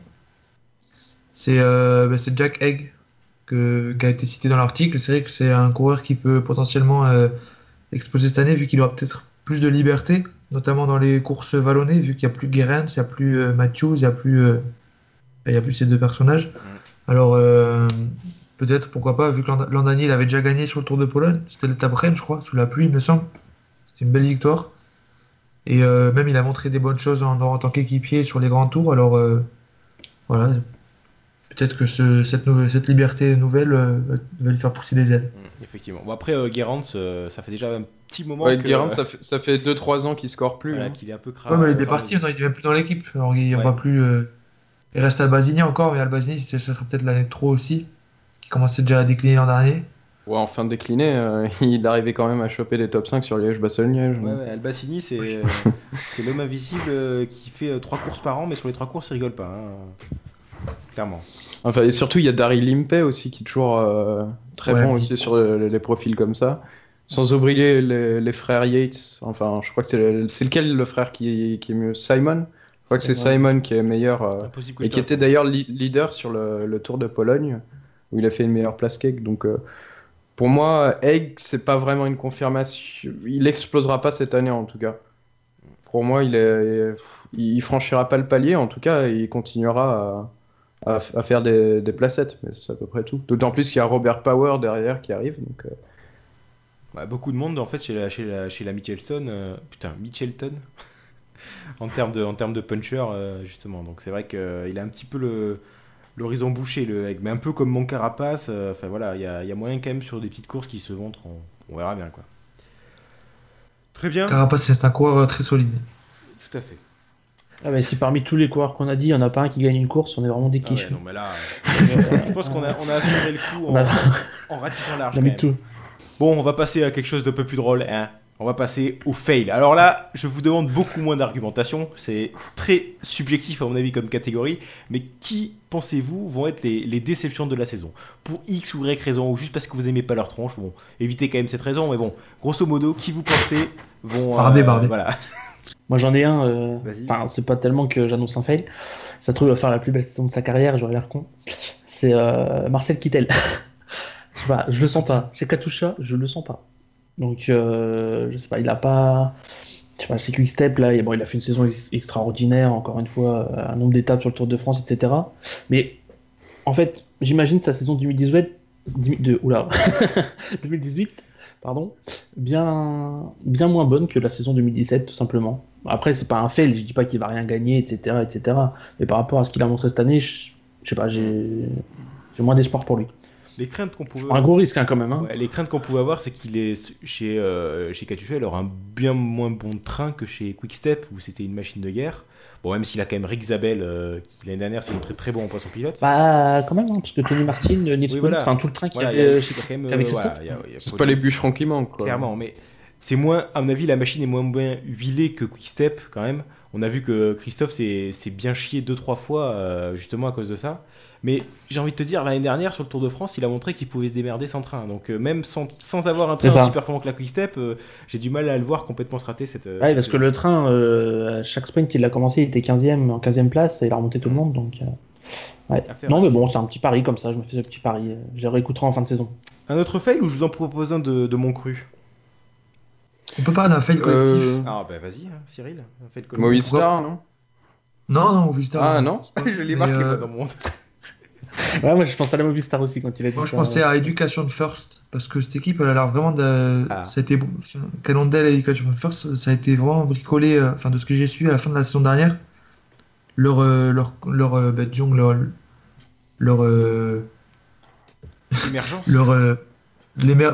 C'est Jack Egg qui a été cité dans l'article. C'est vrai que c'est un coureur qui peut potentiellement exploser cette année vu qu'il aura peut-être plus de liberté, notamment dans les courses vallonnées, vu qu'il n'y a plus Guerrens, il n'y a plus Matthews, il n'y a plus ces deux personnages. Alors, peut-être, pourquoi pas, vu que l'an dernier, il avait déjà gagné sur le Tour de Pologne. C'était l'étape Rennes, je crois, sous la pluie, il me semble. C'était une belle victoire. Et même, il a montré des bonnes choses en tant qu'équipier sur les grands tours. Alors, voilà. Peut-être que cette liberté nouvelle va lui faire pousser des ailes. Effectivement. Bon, après, Guerrans, ça fait déjà un petit moment Ouais, que... Guerrand, ça fait 2-3 ans qu'il score plus. Voilà, hein. qu'il est un peu Ouais, mais il est parti, maintenant, il n'est même plus dans l'équipe. Alors, il n'y aura plus. Il reste Albazini encore, mais Albazini, ça sera peut-être l'année de trop aussi, qui commençait déjà à décliner l'an dernier. Ouais, en fin de décliné, il arrivait quand même à choper les top 5 sur Liège-Bastogne-Liège. Ouais, Albacini, c'est l'homme invisible qui fait 3 courses par an, mais sur les 3 courses, il rigole pas. Clairement. Enfin, et surtout, il y a Daryl Limpey aussi, qui est toujours très bon oui. aussi sur les profils comme ça. Sans oublier les frères Yates. Enfin, je crois que c'est lequel le frère qui est mieux? Simon? Je crois que c'est Simon qui est meilleur. Impossible que Et je qui te était d'ailleurs leader sur le Tour de Pologne, où il a fait une meilleure place qu'Egg. Donc, pour moi, Egg, c'est pas vraiment une confirmation. Il explosera pas cette année, en tout cas. Pour moi, il franchira pas le palier, en tout cas, et il continuera à faire des placettes. Mais c'est à peu près tout. D'autant plus qu'il y a Robert Power derrière qui arrive. Donc, Ouais, beaucoup de monde, en fait, chez la Mitchelton. Mitchelton en termes de puncher, justement. Donc, c'est vrai qu'il a un petit peu l'horizon bouché, le Egg. Mais un peu comme mon Carapace. Enfin, voilà, il y a moyen quand même sur des petites courses qui se montrent. On verra bien, quoi. Très bien. Carapace, c'est un coureur très solide. Tout à fait. Ah, mais si parmi tous les coureurs qu'on a dit, il n'y en a pas un qui gagne une course, on est vraiment des Ah quiches. ouais, non, mais là, je pense qu'on a assuré le coup On a- en ratissant large. On a quand mis même. tout. Bon, on va passer à quelque chose d'un peu plus drôle. On va passer au fail. Alors là, je vous demande beaucoup moins d'argumentation. C'est très subjectif à mon avis comme catégorie. Mais qui, pensez-vous, vont être les déceptions de la saison? Pour X ou Y raison, ou juste parce que vous n'aimez pas leur tronche. Bon, évitez quand même cette raison. Mais bon, grosso modo, qui vous pensez vont... Bardé. Voilà. Moi j'en ai un, Vas-y. enfin c'est pas tellement que j'annonce un fail, ça se trouve il va faire la plus belle saison de sa carrière, j'aurais l'air con. C'est Marcel Kittel. Je sais pas, je le sens pas. Chez Katusha, je le sens pas. Donc je sais pas, il a pas. Je sais pas, c'est Quick-Step là, et bon, il a fait une saison extraordinaire, encore une fois, un nombre d'étapes sur le Tour de France, etc. Mais en fait, j'imagine sa saison 2018, 2018, pardon, bien moins bonne que la saison 2017, tout simplement. Après, c'est pas un fail, je dis pas qu'il va rien gagner, etc., etc. Mais par rapport à ce qu'il a montré cette année, je sais pas, j'ai moins d'espoir pour lui. Les craintes qu'on pouvait... Un gros risque quand même. Hein. Ouais, les craintes qu'on pouvait avoir, c'est qu'il est chez Katusha, il aura un bien moins bon train que chez Quick-Step, où c'était une machine de guerre. Bon, même s'il a quand même Rick Zabel, qui l'année dernière s'est montré très bon en poisson pilote. Bah, quand même, hein, parce que Tony Martin, Nils Oui, Kuhn, voilà. enfin tout le train qu'il y Voilà, avait il y a chez quand même, qu'avec voilà, Christophe. c'est pas les bûcherons qui manquent, quoi. Clairement, mais c'est moins, à mon avis, la machine est moins bien huilée que Quick-Step, quand même. On a vu que Christophe s'est bien chié 2-3 fois, justement à cause de ça. Mais j'ai envie de te dire, l'année dernière, sur le Tour de France, il a montré qu'il pouvait se démerder sans train. Donc même sans avoir un train C'est ça. aussi performant que la Quick-Step, j'ai du mal à le voir complètement se rater cette... Ouais, parce que le train, à chaque sprint il a commencé, il était 15e, en 15e place, et il a remonté tout le monde. Donc, ouais. Affaire Non, à mais suivre. bon, c'est un petit pari comme ça, je me fais ce petit pari. Je le réécouterai en fin de saison. Un autre fail ou je vous en propose un de mon cru? On peut parler d'un fail collectif. Ah bah vas-y, hein, Cyril. Un fail collectif. Movistar, non? Non, Movistar. Ah, non? Je l'ai Mais, marqué moi, dans mon... Ouais, moi je pense à la Movistar aussi quand il a dit Moi, je ça. pensais à Education First, parce que cette équipe, elle a l'air vraiment de. Ah. Ça a été. Cannondale et Education First, ça a été vraiment bricolé, enfin, de ce que j'ai su à la fin de la saison dernière. Disons, Émergence.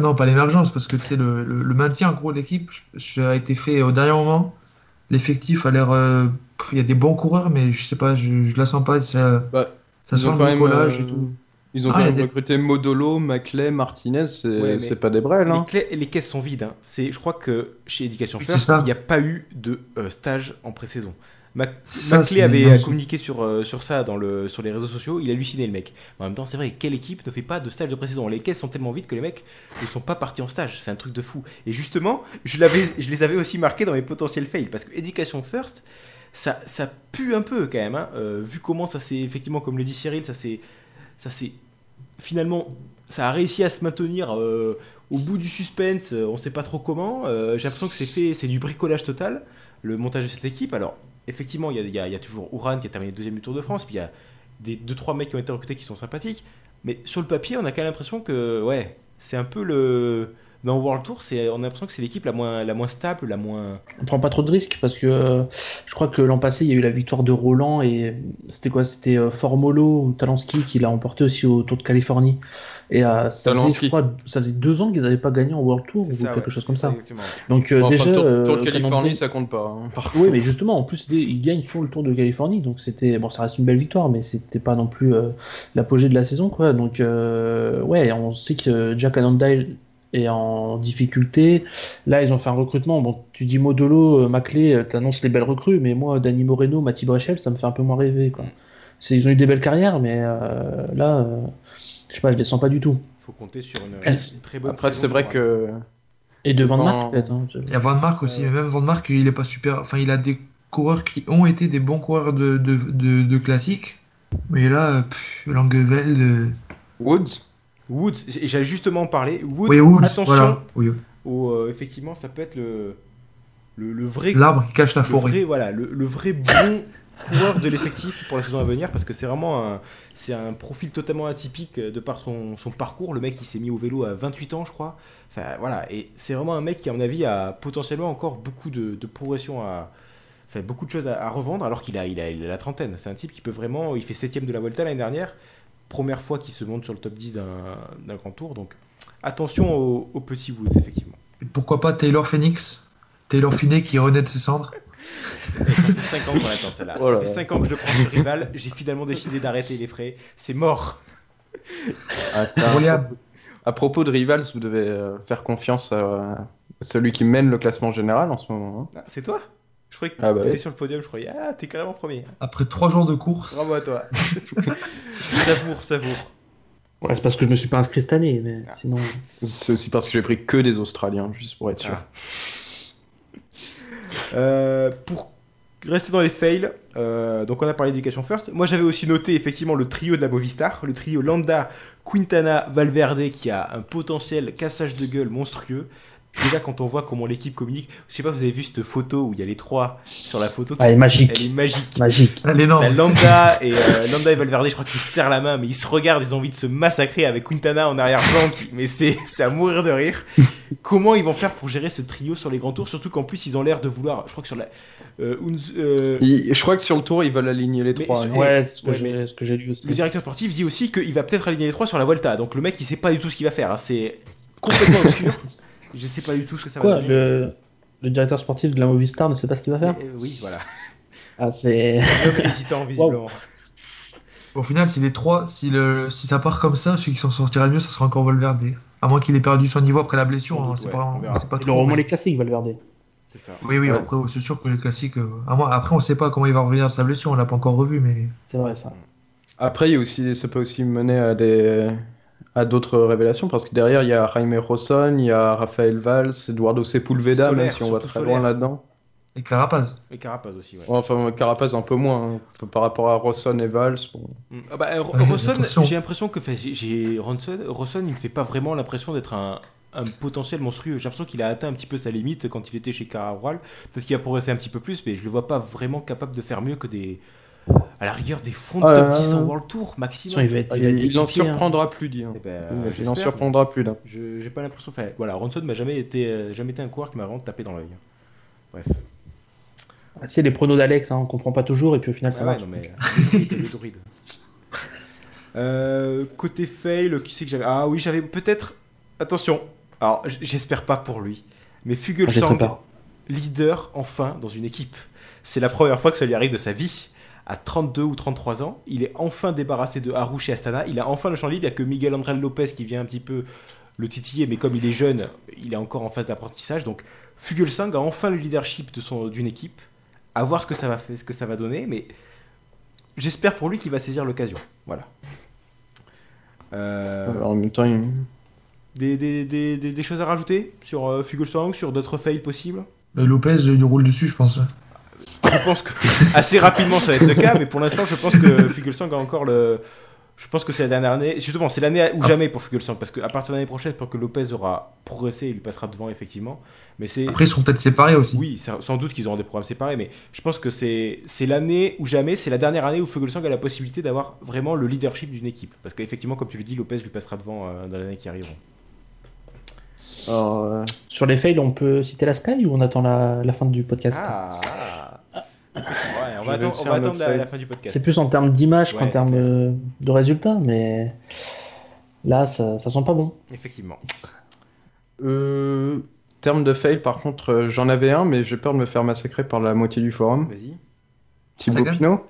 non, pas l'émergence, parce que tu sais, le maintien en gros de l'équipe a été fait au dernier moment. L'effectif a l'air. Il y a des bons coureurs, mais je sais pas, je la sens pas. Ça Ils sent ont le quand même, bricolage et tout. Ils ont Ah, quand il y a même des- recruté Modolo, Maclay, Martinez, c'est Ouais, mais c'est pas des brels, hein. Les caisses sont vides. Hein. Je crois que chez Education Oui, First, c'est ça. il n'y a pas eu de stage en pré-saison. Ça, Maclay c'est avait bien. communiqué sur ça sur les réseaux sociaux, il hallucinait le mec. En même temps, c'est vrai, quelle équipe ne fait pas de stage de pré-saison? Les caisses sont tellement vides que les mecs ne sont pas partis en stage, c'est un truc de fou. Et justement, je les avais aussi marqués dans mes potentiels fails, parce que Education First, ça pue un peu quand même, hein. Vu comment ça s'est, effectivement, comme le dit Cyril, ça s'est finalement, ça a réussi à se maintenir au bout du suspense, on sait pas trop comment. J'ai l'impression que c'est du bricolage total, le montage de cette équipe. Alors, effectivement, il y a toujours Ouran qui a terminé deuxième du Tour de France, puis il y a des 2-3 mecs qui ont été recrutés qui sont sympathiques, mais sur le papier, on a quand même l'impression que, ouais, c'est un peu dans World Tour, on a l'impression que c'est l'équipe la moins stable, la moins... On prend pas trop de risques parce que je crois que l'an passé, il y a eu la victoire de Roland et c'était quoi? C'était Formolo ou Talansky qui l'a emporté aussi au Tour de Californie. Et ça faisait 2 ans qu'ils n'avaient pas gagné en World Tour ou quelque chose comme ça. Exactement. Donc Bon, déjà, Tour de Californie, Cannondale- ça compte pas. Hein, par Oui, contre. mais justement, en plus, ils gagnent sur le Tour de Californie, donc ça reste une belle victoire, mais c'était pas non plus l'apogée de la saison, quoi. Donc, ouais, on sait que Jack Cannondale est en difficulté. Là, ils ont fait un recrutement. Bon, tu dis Modolo, Maclay, t'annonces les belles recrues, mais moi, Dani Moreno, Mati Brechel, ça me fait un peu moins rêver, quoi. Ils ont eu des belles carrières, mais là, je sais pas, je les sens pas du tout. Faut compter sur une Est-ce- très bonne Après, saison c'est vrai pour- que. Et de Van Bon. Mark, peut-être. Hein. Il y a Van Mark aussi, mais même Van Mark, il est pas super. Enfin, il a des coureurs qui ont été des bons coureurs de classique, mais là, Langeveld. Woods. Woods, et j'allais justement en parler. Woods, Oui, Woods, attention, voilà. Oui. effectivement, ça peut être le vrai... L'arbre qui cache la le forêt. vrai, voilà, le vrai bon coureur de l'effectif pour la saison à venir, parce que c'est vraiment c'est un profil totalement atypique de par son parcours. Le mec, il s'est mis au vélo à 28 ans, je crois. Enfin, voilà, et c'est vraiment un mec qui, à mon avis, a potentiellement encore beaucoup de progression enfin, beaucoup de choses à revendre, alors qu'il a la trentaine. C'est un type qui peut vraiment... Il fait 7ème de la Vuelta l'année dernière. Première fois qu'il se monte sur le top 10 d'un grand tour. Donc, attention au petit Woods, effectivement. Et pourquoi pas Taylor Phoenix? Taylor Finney qui renaît de ses cendres. Ça fait 5 ans qu'on attend celle-là. Oh là Ça fait là. 5 ans que je le prends sur Rival. J'ai finalement décidé d'arrêter les frais. C'est mort. Ah, tiens, William. à propos de Rivals, vous devez faire confiance à celui qui mène le classement général en ce moment. Hein. Ah, c'est toi? Je croyais que Ah bah t'étais oui. sur le podium. Je croyais, t'es carrément premier. Après 3 jours de course. Bravo à toi. Savoure. Ouais, c'est parce que je me suis pas inscrit cette année, mais sinon. C'est aussi parce que j'ai pris que des Australiens, juste pour être sûr. Pour rester dans les fails, donc on a parlé d'Education First. Moi j'avais aussi noté effectivement le trio de la Movistar, le trio Landa, Quintana, Valverde qui a un potentiel cassage de gueule monstrueux. Déjà quand on voit comment l'équipe communique, je sais pas, vous avez vu cette photo où il y a les trois sur la photo, Elle est magique. elle est magique. Magique. Elle est énorme. T'as Landa et Valverde, je crois qu'ils se serrent la main, mais ils se regardent, ils ont envie de se massacrer avec Quintana en arrière-plan, mais c'est à mourir de rire. Comment ils vont faire pour gérer ce trio sur les grands tours, surtout qu'en plus ils ont l'air de vouloir, je crois que sur la Je crois que sur le tour, ils veulent aligner les Mais trois. sur- hein. Ouais, c'est Ouais, ce que j'ai lu aussi. le directeur sportif dit aussi qu'il va peut-être aligner les trois sur la Volta. Donc le mec il sait pas du tout ce qu'il va faire, hein. C'est complètement obscur. Je sais pas du tout ce que ça va Quoi, donner. le directeur sportif de la Movistar ne sait pas ce qu'il va faire? Oui, voilà. Ah, c'est. L'homme hésitant visiblement. Au final, si les trois, si ça part comme ça, celui qui s'en sortira le mieux, ça sera encore Valverde. À moins qu'il ait perdu son niveau après la blessure, Sans hein, doute, c'est ouais, pas, on verra. c'est pas Il trop. aura au moins mais- les classiques, Valverde. C'est ça. Oui, Ouais. après, c'est sûr que les classiques. Après, on sait pas comment il va revenir de sa blessure, on l'a pas encore revu, mais. C'est vrai, ça. Après, il y a aussi, ça peut aussi mener à d'autres révélations, parce que derrière, il y a Jaime Rosson, il y a Rafael Valls, Eduardo Sepulveda, Soler, même si on va surtout très Soler. loin là-dedans. Et Carapaz. Et Carapaz aussi, ouais. Enfin, Carapaz un peu moins, hein, par rapport à Rosson et Valls. Bon. Ah bah, Ouais, Rosson, attention. j'ai l'impression que Rosson, il me fait pas vraiment l'impression d'être un potentiel monstrueux. J'ai l'impression qu'il a atteint un petit peu sa limite quand il était chez Cararual. Peut-être qu'il a progressé un petit peu plus, mais je le vois pas vraiment capable de faire mieux que à la rigueur des fonds de Ah, top 10 en World Tour De toute façon, maximum. il va être Il en équipier, hein. surprendra plus, dit. Hein. Eh ben, Il en j'espère, surprendra plus d'un. mais j'ai pas l'impression. Enfin, voilà, Ronson m'a jamais été un coureur qui m'a vraiment tapé dans l'œil. Bref. Ah, tu sais, les pronos d'Alex, hein, on comprend pas toujours, et puis au final, ça Ah ouais, marche. non mais le druide. Côté fail, qui c'est que j'avais? Ah oui, j'avais peut-être. Attention. Alors, j'espère pas pour lui, mais Ah, Fuglsang, j'espère pas. leader enfin dans une équipe. C'est la première fois que ça lui arrive de sa vie. À 32 ou 33 ans, il est enfin débarrassé de Harouche et Astana. Il a enfin le champ libre. Il n'y a que Miguel André Lopez qui vient un petit peu le titiller, mais comme il est jeune, il est encore en phase d'apprentissage. Donc Fuglsang a enfin le leadership d'une équipe. À voir ce que ça va donner, mais j'espère pour lui qu'il va saisir l'occasion. Voilà. En même temps, Des choses à rajouter sur Fuglsang, sur d'autres fails possibles? Mais Lopez, il roule dessus, je pense. Je pense que assez rapidement ça va être le cas, mais pour l'instant je pense que Fuglsang a encore le... Je pense que c'est la dernière année, justement c'est l'année ou jamais pour Fuglsang, parce qu'à partir de l'année prochaine, pour que Lopez aura progressé, il lui passera devant effectivement. Mais c'est... Après, ils seront peut-être séparés aussi. Oui, sans doute qu'ils auront des programmes séparés, mais je pense que c'est l'année ou jamais, c'est la dernière année où Fuglsang a la possibilité d'avoir vraiment le leadership d'une équipe. Parce qu'effectivement, comme tu le dis, Lopez lui passera devant dans l'année qui arriveront. alors, Sur les fails, on peut citer la Sky ou on attend la fin du podcast? Ouais, on va Je vais aussi un attendre autre la fail. fin du podcast. C'est plus en termes d'image Ouais, qu'en c'est termes clair. de résultats, mais là, ça sent pas bon. Effectivement. termes de fail, par contre, j'en avais un, mais j'ai peur de me faire massacrer par la moitié du forum. Vas-y. Thibaut Sagan Pinot.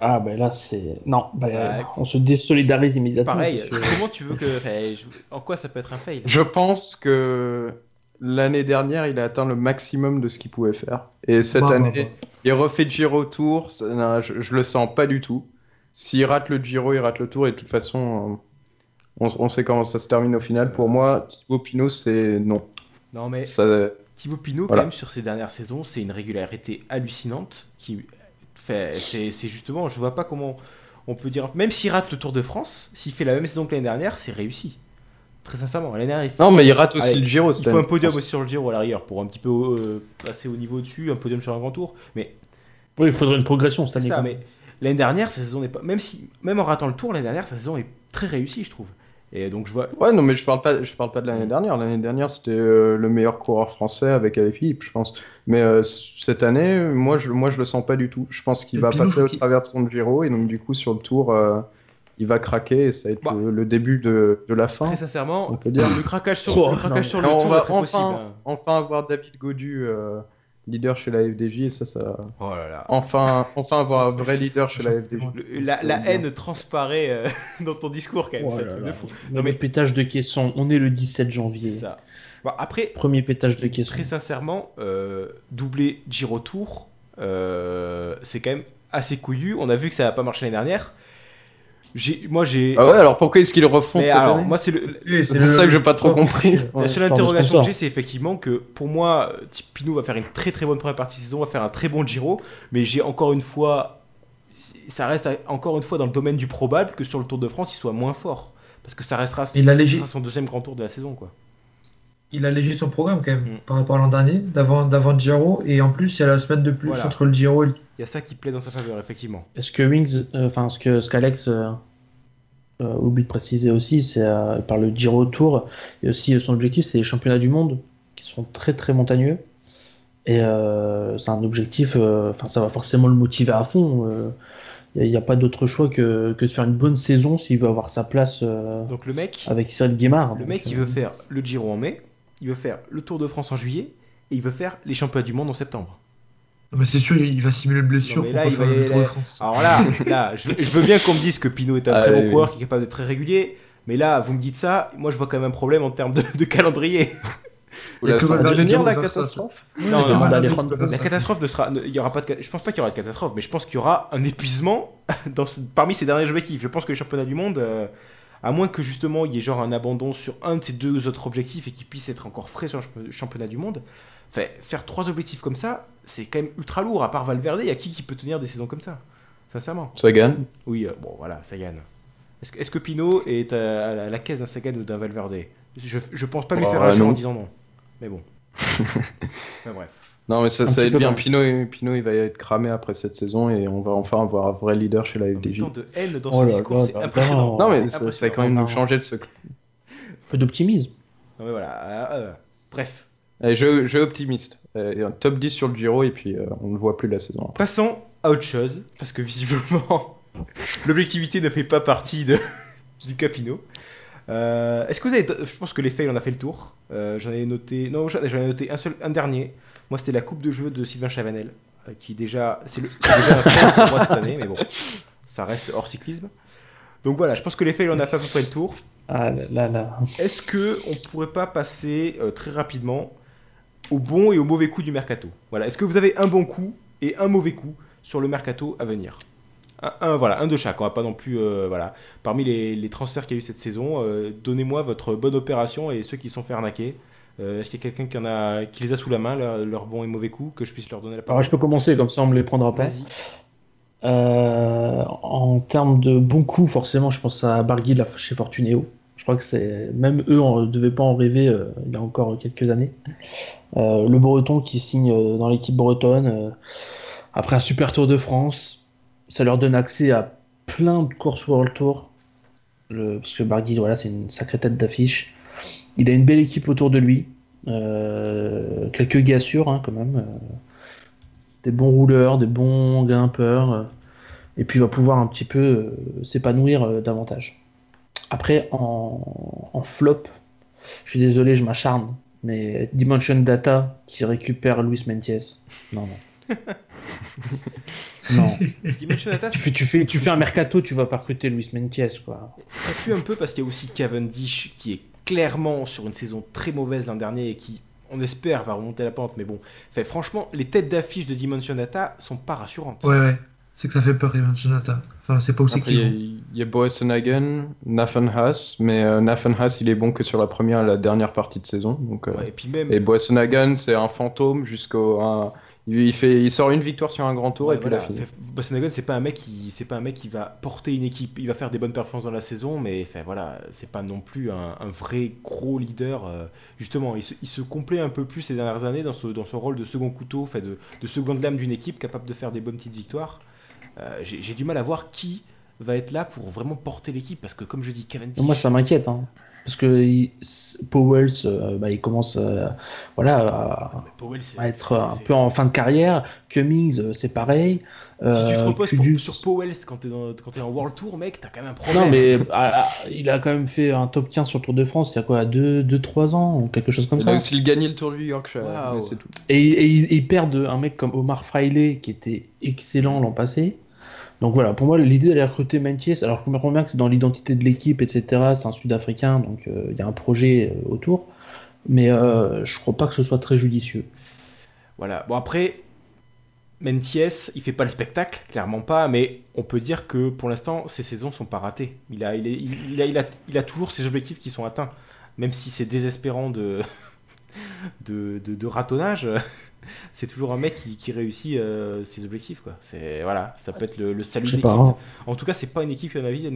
Ah, ben là, c'est. Non, Ouais. on se désolidarise immédiatement. Pareil, parce que- comment tu veux que... En quoi ça peut être un fail? Je pense que l'année dernière, il a atteint le maximum de ce qu'il pouvait faire. Et cette année, il refait Giro Tour. Non, je le sens pas du tout. S'il rate le Giro, il rate le Tour. Et de toute façon, on sait comment ça se termine au final. Pour moi, Thibaut Pinot, c'est non. Non mais Ça... Thibaut Pinot, Voilà. quand même, sur ces dernières saisons, c'est une régularité hallucinante qui fait... C'est justement, je vois pas comment on peut dire... Même s'il rate le Tour de France, s'il fait la même saison que l'année dernière, c'est réussi. Très sincèrement, l'année dernière, Non, mais il rate aussi Allez, le Giro. il faut un podium aussi sur le Giro à l'arrière pour un petit peu passer au niveau dessus, un podium sur un grand tour. Mais Oui, il faudrait une progression cette c'est année. ça, quoi. mais l'année dernière, sa saison n'est pas... Même en ratant le Tour, l'année dernière, sa saison est très réussie, je trouve. Et donc je vois... Ouais, non, mais je parle pas de l'année dernière. L'année dernière, c'était le meilleur coureur français avec Alaphilippe, je pense. Mais cette année, moi, je le sens pas du tout. Je pense qu'il Et va Pinot, passer au qui- travers de son Giro, et donc du coup, sur le Tour, il va craquer, et ça va être Bah. le début de la fin. Très sincèrement, on peut dire. le craquage sur, Oh, le craquage non. sur le Et on Tour va est très possible. hein. enfin avoir David Gaudu, leader chez la FDJ, et ça... Oh là là. Enfin avoir un vrai leader chez la FDJ. La haine transparaît dans ton discours quand même, Oh c'est un là truc là. de fou. Non, mais pétage de caisson, on est le 17 C'est janvier. ça. Bon, après, Premier pétage de caisson. très sincèrement, doubler Giro Tour, c'est quand même assez couillu. On a vu que ça n'a pas marché l'année dernière. Moi j'ai... Ah ouais, alors pourquoi est-ce qu'ils le refont Mais cette alors, année moi c'est C'est ça que j'ai pas trop compris. la seule par le interrogation que sponsor. j'ai, c'est effectivement que pour moi, Pinot va faire une très très bonne première partie de saison, va faire un très bon Giro, mais j'ai encore une fois, ça reste encore une fois dans le domaine du probable que sur le Tour de France il soit moins fort, parce que ça restera Il a léger- son deuxième grand tour de la saison quoi. Il a allégé son programme quand même Mm. par rapport à l'an dernier, d'avant Giro, et en plus il y a la semaine de plus Voilà. entre le Giro et le... Il y a ça qui plaît dans sa faveur effectivement. Est-ce que Wings, ce qu'Alex oublie de préciser aussi, c'est par le Giro Tour, et aussi son objectif, c'est les championnats du monde qui sont très très montagneux. Et c'est un objectif, ça va forcément le motiver à fond. Il n'y a pas d'autre choix que de faire une bonne saison s'il veut avoir sa place Donc le mec avec Cyril Guimard. il veut faire le Giro en mai, il veut faire le Tour de France en juillet, et il veut faire les championnats du monde en septembre. Non, mais c'est sûr, il va simuler le blessure Non, mais pour là, pas il faire va- le Tour de là- France. Alors là, je veux bien qu'on me dise que Pinot est un Ah, très bon oui, coureur qui est capable d'être très régulier, mais là, vous me dites ça, moi je vois quand même un problème en termes de calendrier. Il y a que Ça va Valverde devenir qui la va faire ça. catastrophe. Non, non, Valverde, La catastrophe ne sera. Il y aura pas de. Je pense pas qu'il y aura de catastrophe, mais je pense qu'il y aura un épuisement parmi ces derniers objectifs. Je pense que les championnats du monde, à moins que justement il y ait genre un abandon sur un de ces deux autres objectifs et qu'il puisse être encore frais sur le championnat du monde, faire 3 objectifs comme ça, c'est quand même ultra lourd. À part Valverde, il y a qui peut tenir des saisons comme ça? Sincèrement. Sagan. Oui, bon voilà, Sagan. Est-ce que Pinot est à la caisse d'un Sagan ou d'un Valverde? Je pense pas lui Oh, faire un jeu non. en disant non. Mais bon. Enfin, bref. Non, mais ça Un va petit être peu bien. quand Pinot, il va être cramé après cette saison, et on va enfin avoir un vrai leader chez la FDJ. Tant de haine dans Oh son là discours, là c'est là impressionnant. là. Non, mais C'est ça va impressionnant. quand même nous Non. changer de ce. Un peu d'optimisme. Non, mais voilà. Bref. Allez, jeu optimiste. Un top 10 sur le Giro, et puis on ne voit plus la saison. Passons à autre chose, parce que visiblement, l'objectivité ne fait pas partie du Capino. Est-ce que vous avez... Je pense que les fails, on a fait le tour. J'en ai noté... Non, j'en ai noté un dernier. Moi, c'était la coupe de jeu de Sylvain Chavanel, qui déjà... C'est déjà un fail pour moi cette année, mais bon, ça reste hors cyclisme. Donc voilà, je pense que les fails, on a fait à peu près le tour. Ah là là. Est-ce que on pourrait pas passer très rapidement au bon et au mauvais coup du mercato. Voilà. Est-ce que vous avez un bon coup et un mauvais coup sur le mercato à venir? Un de chaque. On va pas non plus. Voilà. Parmi les transferts qu'il y a eu cette saison, donnez-moi votre bonne opération et ceux qui se sont fait arnaquer. Est-ce qu'il y a quelqu'un qui les a sous la main, leurs bons et mauvais coups, que je puisse leur donner la parole? Alors, je peux commencer, comme ça on me les prendra pas. Vas-y. En termes de bons coups, forcément, je pense à Barguil chez Fortunéo. Je crois que même eux ne devaient pas en rêver il y a encore quelques années. Le Breton qui signe dans l'équipe bretonne après un super Tour de France, ça leur donne accès à plein de courses World Tour. Parce que Barguil, voilà, c'est une sacrée tête d'affiche. Il a une belle équipe autour de lui. Quelques gars sûrs, quand même. Des bons rouleurs, des bons grimpeurs. Et puis il va pouvoir un petit peu s'épanouir davantage. Après, en flop, je suis désolé, je m'acharne, mais Dimension Data qui récupère Luis Mentiès. Non. Non. Dimension Data, tu fais un mercato, tu vas pas recruter Luis Mentiès, quoi. ça pue un peu parce qu'il y a aussi Cavendish qui est clairement sur une saison très mauvaise l'an dernier et qui, on espère, va remonter la pente. Mais bon, franchement, les têtes d'affiche de Dimension Data sont pas rassurantes. Ouais. C'est que ça fait peur, Dimension Data. Enfin, c'est pas aussi Après, il y a Boassenhagen, Nathan Haas, mais Nathan Haas, il est bon que sur la première et la dernière partie de saison. Donc, Ouais, et puis même. et Boassenhagen, c'est un fantôme il sort une victoire sur un grand tour Ouais, et puis voilà. il a fini. Boassenhagen, c'est pas un mec qui va porter une équipe. Il va faire des bonnes performances dans la saison, mais voilà, c'est pas non plus un vrai gros leader. Justement, il se complaît un peu plus ces dernières années dans son rôle de second couteau, de seconde lame d'une équipe capable de faire des bonnes petites victoires. J'ai du mal à voir qui va être là pour vraiment porter l'équipe, parce que comme je dis, Cavendish... Moi, ça m'inquiète, parce que Powell, il commence Powell, à être un peu en fin de carrière. Cummings, c'est pareil. Si tu te reposes Kudus... sur Powell quand t'es en World Tour, mec, t'as quand même un problème. Non, mais il a quand même fait un top 15 sur le Tour de France il y a quoi, 2-3 ans ou quelque chose comme ça. Il a aussi gagné le Tour du Yorkshire, Wow. mais c'est tout. Et ils perdent un mec comme Omar Fraile qui était excellent l'an passé. Donc voilà, pour moi, l'idée d'aller recruter Mentiès, alors je comprends bien que c'est dans l'identité de l'équipe, etc. C'est un Sud-Africain, donc il y a un projet autour. Mais je crois pas que ce soit très judicieux. Voilà. Bon, après, Mentiès, il fait pas le spectacle, clairement pas, mais on peut dire que pour l'instant, ses saisons sont pas ratées. Il a toujours ses objectifs qui sont atteints, même si c'est désespérant de ratonnage. C'est toujours un mec qui réussit ses objectifs, quoi. Voilà, ça peut être le salut de l'équipe. En tout cas, c'est pas une équipe, à mon avis,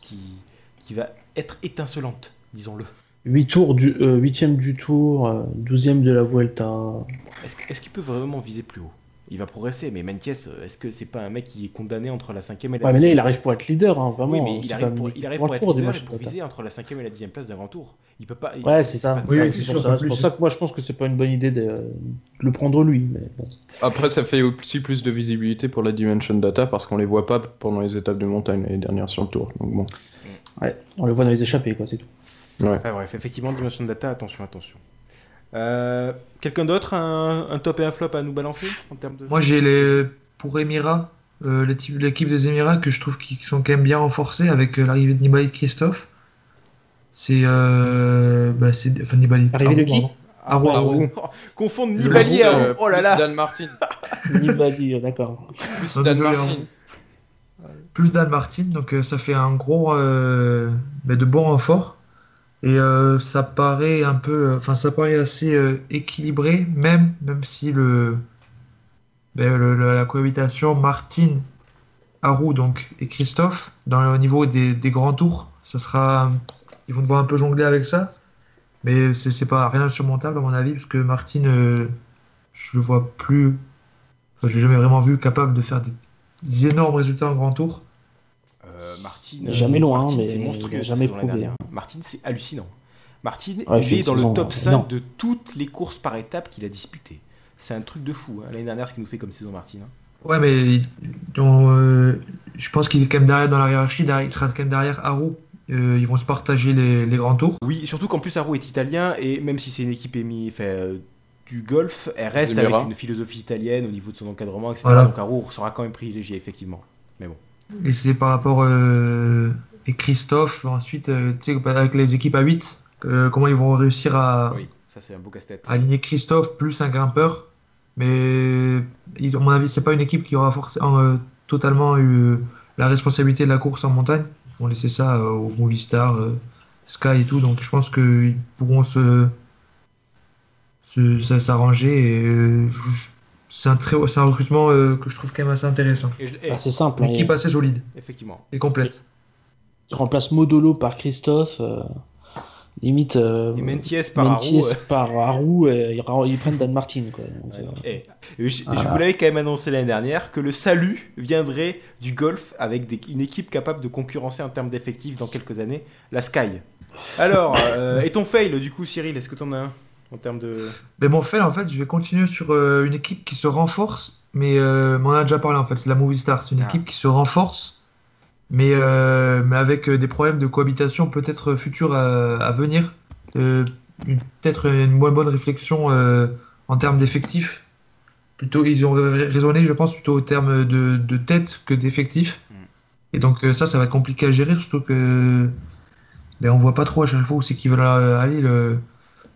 qui va être étincelante, disons-le. 8ème du Tour, 12ème de la Vuelta. Est-ce qu'il peut vraiment viser plus haut? Il va progresser, mais Mentiès, est-ce que c'est pas un mec qui est condamné entre la 5ème et la 10ème? Mais là, il arrive pour être leader, vraiment. Oui, mais il arrive pour être leader et pour viser entre la 5ème et la 10ème place d'un grand tour. Il peut pas. Ouais, c'est ça. Oui, c'est sûr. C'est pour ça que moi, je pense que c'est pas une bonne idée de le prendre lui. Mais bon. Après, ça fait aussi plus de visibilité pour la Dimension Data parce qu'on les voit pas pendant les étapes de montagne l'année dernière sur le Tour. Donc bon. Ouais, on le voit dans les échappées, quoi, c'est tout. Ouais. Enfin, bref, effectivement, Dimension Data, attention. Quelqu'un d'autre, un top et un flop à nous balancer en termes de... Moi, j'ai pour Émirats, l'équipe des Émirats que je trouve qu'ils sont quand même bien renforcés avec l'arrivée de Nibali de Christophe. C'est Nibali. Arrivé de qui? Arou. Confondre Nibali et Arou. Oh là là. Dan Martin. Nibali, d'accord. Plus Non, Dan désolé, Martin. Plus Dan Martin, donc ça fait un gros de bons renforts. Et ça paraît assez équilibré, même si la cohabitation Martin, Arou donc et Christophe au niveau des grands tours, ils vont devoir un peu jongler avec ça, mais c'est pas rien d'insurmontable à mon avis, parce que Martin, je le vois plus, je l'ai jamais vraiment vu capable de faire des énormes résultats en grand tour. Martin, jamais loin, Martin, mais c'est monstrueux. jamais cette saison, prouvé. dernière. Martin, c'est hallucinant. Martin, Ouais, il est dans le top 5 non. de toutes les courses par étapes qu'il a disputées. C'est un truc de fou, l'année dernière, ce qu'il nous fait comme saison, Martin. Ouais, mais je pense qu'il est quand même derrière dans la hiérarchie, il sera quand même derrière Arou. Ils vont se partager les grands tours. Oui, surtout qu'en plus Arou est italien, et même si c'est une équipe du golf, elle reste Émirats. avec une philosophie italienne au niveau de son encadrement, etc. Voilà. Donc Arou sera quand même privilégié, effectivement. Mais bon. Et c'est par rapport et Christophe, ensuite, tu sais, avec les équipes à 8, comment ils vont réussir à Oui, Ça, c'est un beau casse-tête. Aligner Christophe plus un grimpeur. Mais à mon avis, c'est pas une équipe qui aura forcément totalement eu la responsabilité de la course en montagne. Ils vont laisser ça au Movistar, Sky et tout. Donc je pense qu'ils pourront s'arranger. Et c'est un recrutement que je trouve quand même assez intéressant. C'est simple. Une équipe assez solide Effectivement. et complète. Il remplace Modolo par Christophe. Limite. Et Mentiès par Arou. par Arou, ils prennent Dan Martin. Quoi. Donc, je vous l'avais quand même annoncé l'année dernière que le salut viendrait du golf avec une équipe capable de concurrencer en termes d'effectifs dans quelques années, la Sky. Alors, et ton fail du coup, Cyril, est-ce que t'en as un en termes de. Mais mon fail, en fait, je vais continuer sur une équipe qui se renforce, mais on en a déjà parlé en fait, c'est la Movistar. C'est une équipe qui se renforce. Mais avec des problèmes de cohabitation peut-être futurs à venir. Peut-être une moins bonne réflexion en termes d'effectifs. Plutôt, ils ont raisonné, je pense, plutôt au terme de tête que d'effectifs. Et donc ça va être compliqué à gérer, surtout que on voit pas trop à chaque fois où c'est qu'ils veulent aller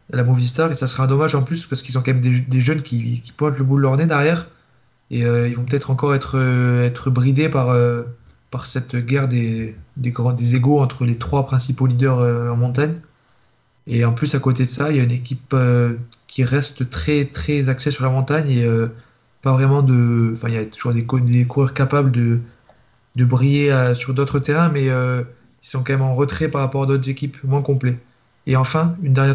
la Movistar. Et ça sera un dommage en plus, parce qu'ils ont quand même des jeunes qui pointent le bout de leur nez derrière. Et ils vont peut-être encore être bridés par cette guerre des égos entre les trois principaux leaders en montagne. Et en plus, à côté de ça, il y a une équipe qui reste très, très axée sur la montagne et pas vraiment de... Enfin, il y a toujours des coureurs capables de briller sur d'autres terrains, mais ils sont quand même en retrait par rapport à d'autres équipes moins complets. Et enfin, une dernière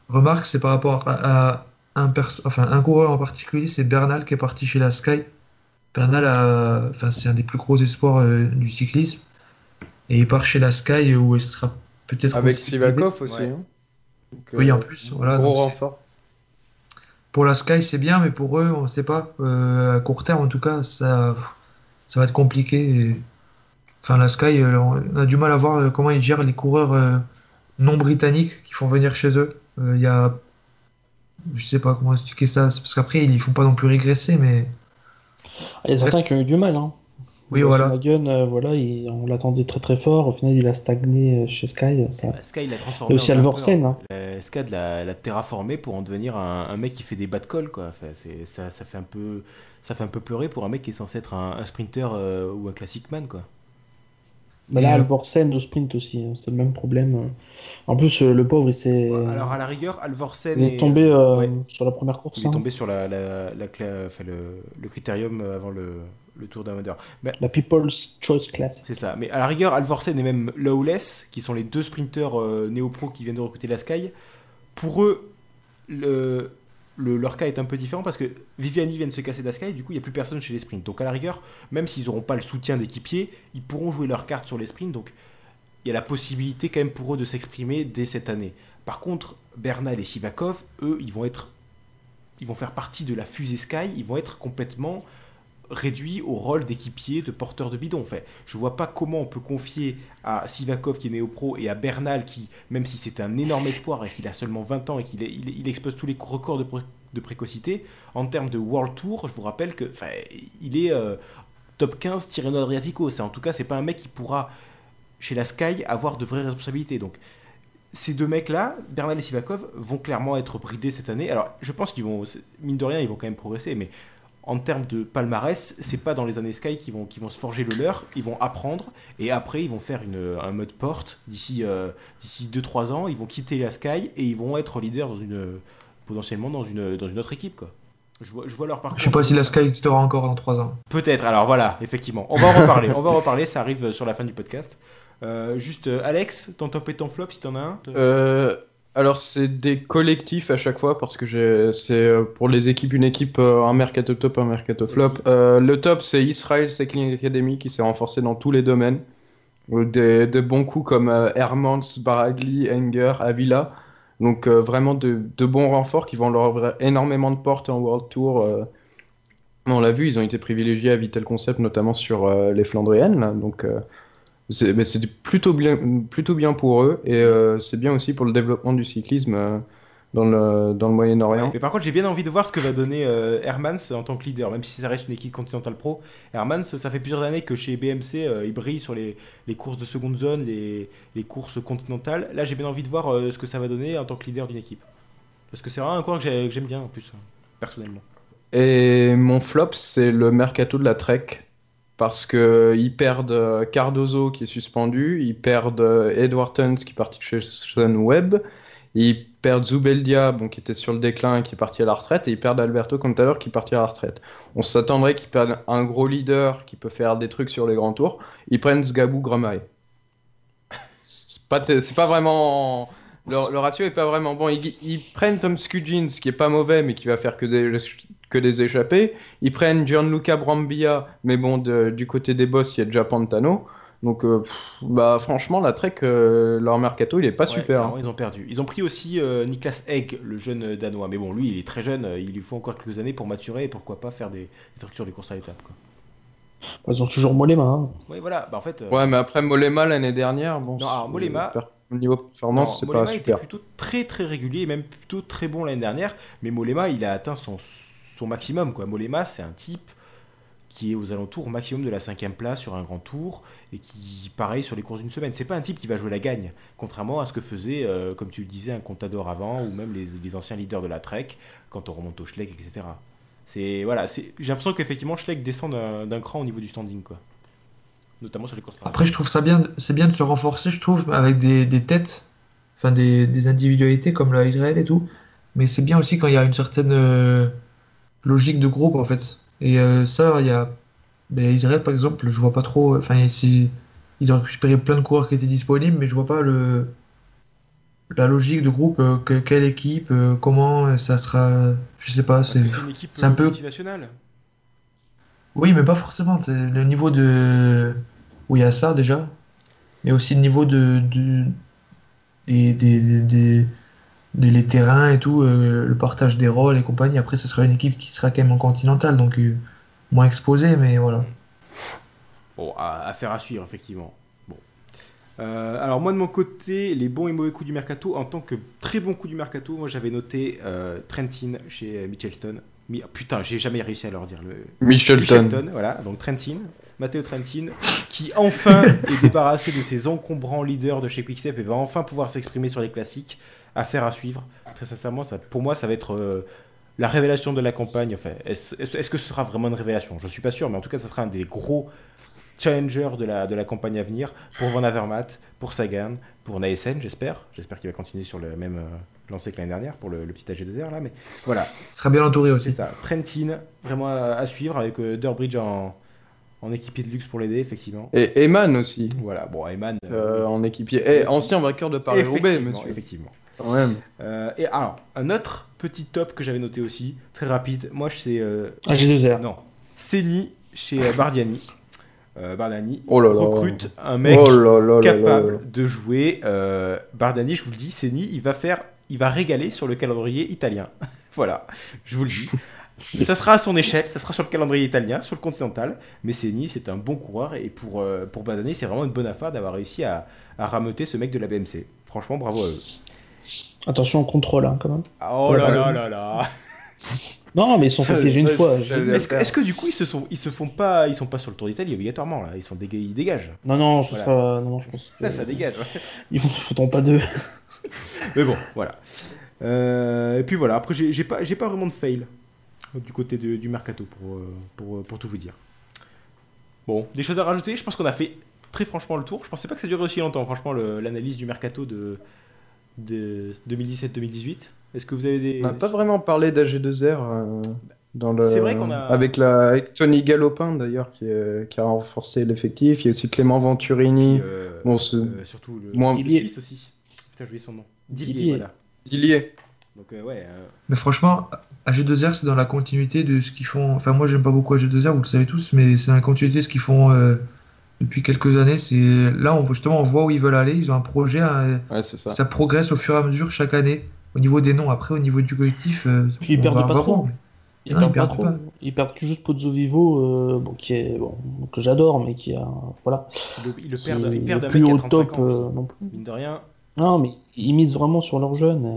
remarque, c'est par rapport à un coureur en particulier, c'est Bernal qui est parti chez la Sky. Bernal, c'est un des plus gros espoirs du cyclisme. Et il part chez la Sky où il sera peut-être avec aussi Sivakov aussi. Ouais. Hein. Donc, oui, en plus. Voilà, gros donc renfort. pour la Sky, c'est bien, mais pour eux, on ne sait pas. À court terme, en tout cas, ça va être compliqué. Enfin, la Sky, on a du mal à voir comment ils gèrent les coureurs non britanniques qui font venir chez eux. Il y a... Je sais pas comment expliquer ça. C'est parce qu'après, ils ne font pas non plus régresser, mais... Il y a certains qui ont eu du mal. Hein. Oui, voilà. Magen, on l'attendait très très fort. Au final, il a stagné chez Sky. Sky l'a transformé. Et aussi Alvorsen. Hein. Sky l'a terraformé pour en devenir un mec qui fait des bas de colle, quoi. Enfin, ça fait un peu pleurer pour un mec qui est censé être un sprinter ou un classic man, quoi. Mais là, Alvorsen au sprint aussi, c'est le même problème. En plus, le pauvre, il s'est. Alors, à la rigueur, Alvorsen il est tombé sur la première course. Il est tombé sur le critérium avant le Tour d'Amateur. La People's Choice Class. C'est ça. Mais à la rigueur, Alvorsen et même Lawless, qui sont les deux sprinteurs néo-pro qui viennent de recruter la Sky, pour eux, leur cas est un peu différent parce que Viviani vient de se casser de la Sky, du coup il n'y a plus personne chez les sprints. Donc à la rigueur, même s'ils n'auront pas le soutien d'équipiers, ils pourront jouer leur carte sur les sprints. Donc il y a la possibilité quand même pour eux de s'exprimer dès cette année. Par contre, Bernal et Sivakov, eux, ils vont faire partie de la fusée Sky, ils vont être complètement réduits au rôle d'équipier, de porteur de bidon. Enfin, je vois pas comment on peut confier à Sivakov qui est néo-pro et à Bernal qui, même si c'est un énorme espoir et qu'il a seulement 20 ans et qu'il explose tous les records de précocité, en termes de World Tour, je vous rappelle que il est top 15 Tirreno Adriatico. En tout cas, c'est pas un mec qui pourra, chez la Sky, avoir de vraies responsabilités. Donc, ces deux mecs-là, Bernal et Sivakov, vont clairement être bridés cette année. Alors, je pense qu'ils vont, mine de rien, ils vont quand même progresser, mais en termes de palmarès, c'est pas dans les années Sky qu'ils vont se forger le leur. Ils vont apprendre et après ils vont faire un mode porte d'ici 2-3 ans. Ils vont quitter la Sky et ils vont être leaders potentiellement dans une autre équipe, quoi. Je vois leur parcours. Je sais pas si la Sky existera encore dans 3 ans. Peut-être. Alors voilà, effectivement, on va en reparler. Ça arrive sur la fin du podcast. Juste Alex, ton top et ton flop si t'en as un. Alors c'est des collectifs à chaque fois parce que c'est pour les équipes une équipe un mercato top, un mercato flop. Le top c'est Israel Cycling Academy qui s'est renforcé dans tous les domaines. De bons coups comme Hermans, Baragli, Enger, Avila. Donc vraiment de bons renforts qui vont leur ouvrir énormément de portes en World Tour. On l'a vu, ils ont été privilégiés à Vital Concept notamment sur les Flandriennes. Là, donc c'est plutôt bien pour eux et c'est bien aussi pour le développement du cyclisme dans le Moyen-Orient. Mais par contre, j'ai bien envie de voir ce que va donner Hermans en tant que leader, même si ça reste une équipe Continental Pro. Hermans, ça fait plusieurs années que chez BMC, il brille sur les courses de seconde zone, les courses continentales. Là, j'ai bien envie de voir ce que ça va donner en tant que leader d'une équipe. Parce que c'est vraiment un coureur que j'aime bien en plus, personnellement. Et mon flop, c'est le mercato de la Trek. Parce qu'ils perdent Cardozo qui est suspendu, ils perdent Edward Tuns qui est parti chez Sunweb, ils perdent Zubeldia bon, qui était sur le déclin et qui est parti à la retraite, et ils perdent Alberto Contador qui est parti à la retraite. On s'attendrait qu'ils perdent un gros leader qui peut faire des trucs sur les grands tours. Ils prennent Sgabou Gramae. C'est pas vraiment... Le ratio est pas vraiment bon. Ils prennent Tom Skujins, qui est pas mauvais, mais qui va faire que des échappées. Ils prennent Gianluca Brambilla, mais bon, du côté des boss, il y a déjà Pantano. Donc, franchement, la Trek, leur mercato, il est pas super. Clairement, ils ont perdu. Ils ont pris aussi Niklas Egg, le jeune danois. Mais bon, lui, il est très jeune. Il lui faut encore quelques années pour maturer et pourquoi pas faire des trucs sur les courses à l'étape, quoi. Ils ont toujours Mollema. Hein. Ouais, voilà. En fait. Ouais, mais après Mollema l'année dernière, bon. Non, alors Mollema. Au niveau performance, c'est pas super. Mollema était plutôt très très régulier et même plutôt très bon l'année dernière. Mais Mollema, il a atteint son maximum, quoi. Mollema, c'est un type qui est aux alentours au maximum de la 5e place sur un grand tour et qui, pareil, sur les courses d'une semaine. C'est pas un type qui va jouer la gagne, contrairement à ce que faisait, comme tu le disais, un Contador avant ou même les anciens leaders de la Trek quand on remonte au Schleck, etc. J'ai l'impression qu'effectivement Schleck descend d'un cran au niveau du standing, quoi. Notamment sur les courses. Après, je trouve ça bien, c'est bien de se renforcer, je trouve, avec des têtes, enfin des individualités comme la Israël et tout. Mais c'est bien aussi quand il y a une certaine logique de groupe, en fait. Et ça, il y a Israël, par exemple, je vois pas trop. Enfin, ils ont récupéré plein de coureurs qui étaient disponibles, mais je vois pas la logique de groupe, quelle équipe, comment ça sera. Je sais pas. C'est une équipe c'est un peu multinationale. Oui, mais pas forcément. C'est le niveau de où il y a ça déjà, mais aussi le niveau les terrains et tout, le partage des rôles et compagnie. Après, ça sera une équipe qui sera quand même en continental, donc moins exposée, mais voilà. Bon, affaire à suivre, effectivement. Bon. Alors, moi, de mon côté, les bons et mauvais coups du mercato, en tant que très bon coup du mercato, moi, j'avais noté Trentin chez Mitchelton. Putain, j'ai jamais réussi à leur dire le... Mitchelton, voilà. Donc, Matteo Trentin, qui enfin est débarrassé de ses encombrants leaders de chez Quickstep et va enfin pouvoir s'exprimer sur les classiques. Affaire à suivre. Très sincèrement, pour moi, ça va être la révélation de la campagne. Enfin, est-ce que ce sera vraiment une révélation ? Je suis pas sûr, mais en tout cas, ça sera un des gros challengers de la campagne à venir pour Van Avermaet, pour Sagan, pour Naesen, j'espère. J'espère qu'il va continuer sur le même lancé que l'année dernière pour le petit AG2R là, mais voilà. Il sera bien entouré aussi. C'est ça. Trentin, vraiment à suivre avec Durbridge en équipier de luxe pour l'aider, effectivement. Et Eman aussi. Voilà, bon, Eman. En équipier. Ancien vainqueur de Paris-Roubaix, monsieur. Effectivement. Quand même. Et alors, un autre petit top que j'avais noté aussi, très rapide. Moi, c'est. AG2R. Non. Seni chez Bardiani. Bardiani recrute un mec capable de jouer. Bardiani, je vous le dis, Seni, il va régaler sur le calendrier italien. Voilà, je vous le dis. Ça sera à son échelle, ça sera sur le calendrier italien, sur le continental. Mais Seni, c'est un bon coureur et pour Bardiani, c'est vraiment une bonne affaire d'avoir réussi à rameuter ce mec de la BMC. Franchement, bravo à eux. Attention au contrôle, hein, quand même. Oh là là là là. Non, mais ils sont fait piéger une fois. Est-ce que du coup ils sont pas sur le Tour d'Italie obligatoirement là, ils dégagent. Non, voilà. je pense que là ça dégage. Ils foutront pas d'eux. Mais bon, voilà. Et puis voilà, après j'ai pas vraiment de fail du côté du mercato pour tout vous dire. Bon, des choses à rajouter, je pense qu'on a fait très franchement le tour. Je pensais pas que ça durait aussi longtemps, franchement, l'analyse du mercato de 2017-2018. Est-ce que vous avez des... On n'a pas vraiment parlé d'AG2R C'est vrai qu'on a... avec Tony Galopin d'ailleurs qui a renforcé l'effectif. Il y a aussi Clément Venturini. surtout le Suisse aussi. Putain, j'ai oublié son nom. Dillier. Voilà. Dillier. Donc ouais. Mais franchement, AG2R, c'est dans la continuité de ce qu'ils font. Enfin, moi, j'aime pas beaucoup AG2R, vous le savez tous, mais c'est dans la continuité de ce qu'ils font depuis quelques années. Là, on voit où ils veulent aller. Ils ont un projet. Ouais, c'est ça. Ça progresse au fur et à mesure chaque année. Au niveau des noms, après, au niveau du collectif, puis ils perdent pas trop. Ils perdent pas trop. Pas. Ils perdent juste Pozzo Vivo, que j'adore, mais qui a. Voilà. Ils perdent un plus mec au à 35 top ans aussi. non plus. Mine de rien, Non, mais ils misent vraiment sur leurs jeunes.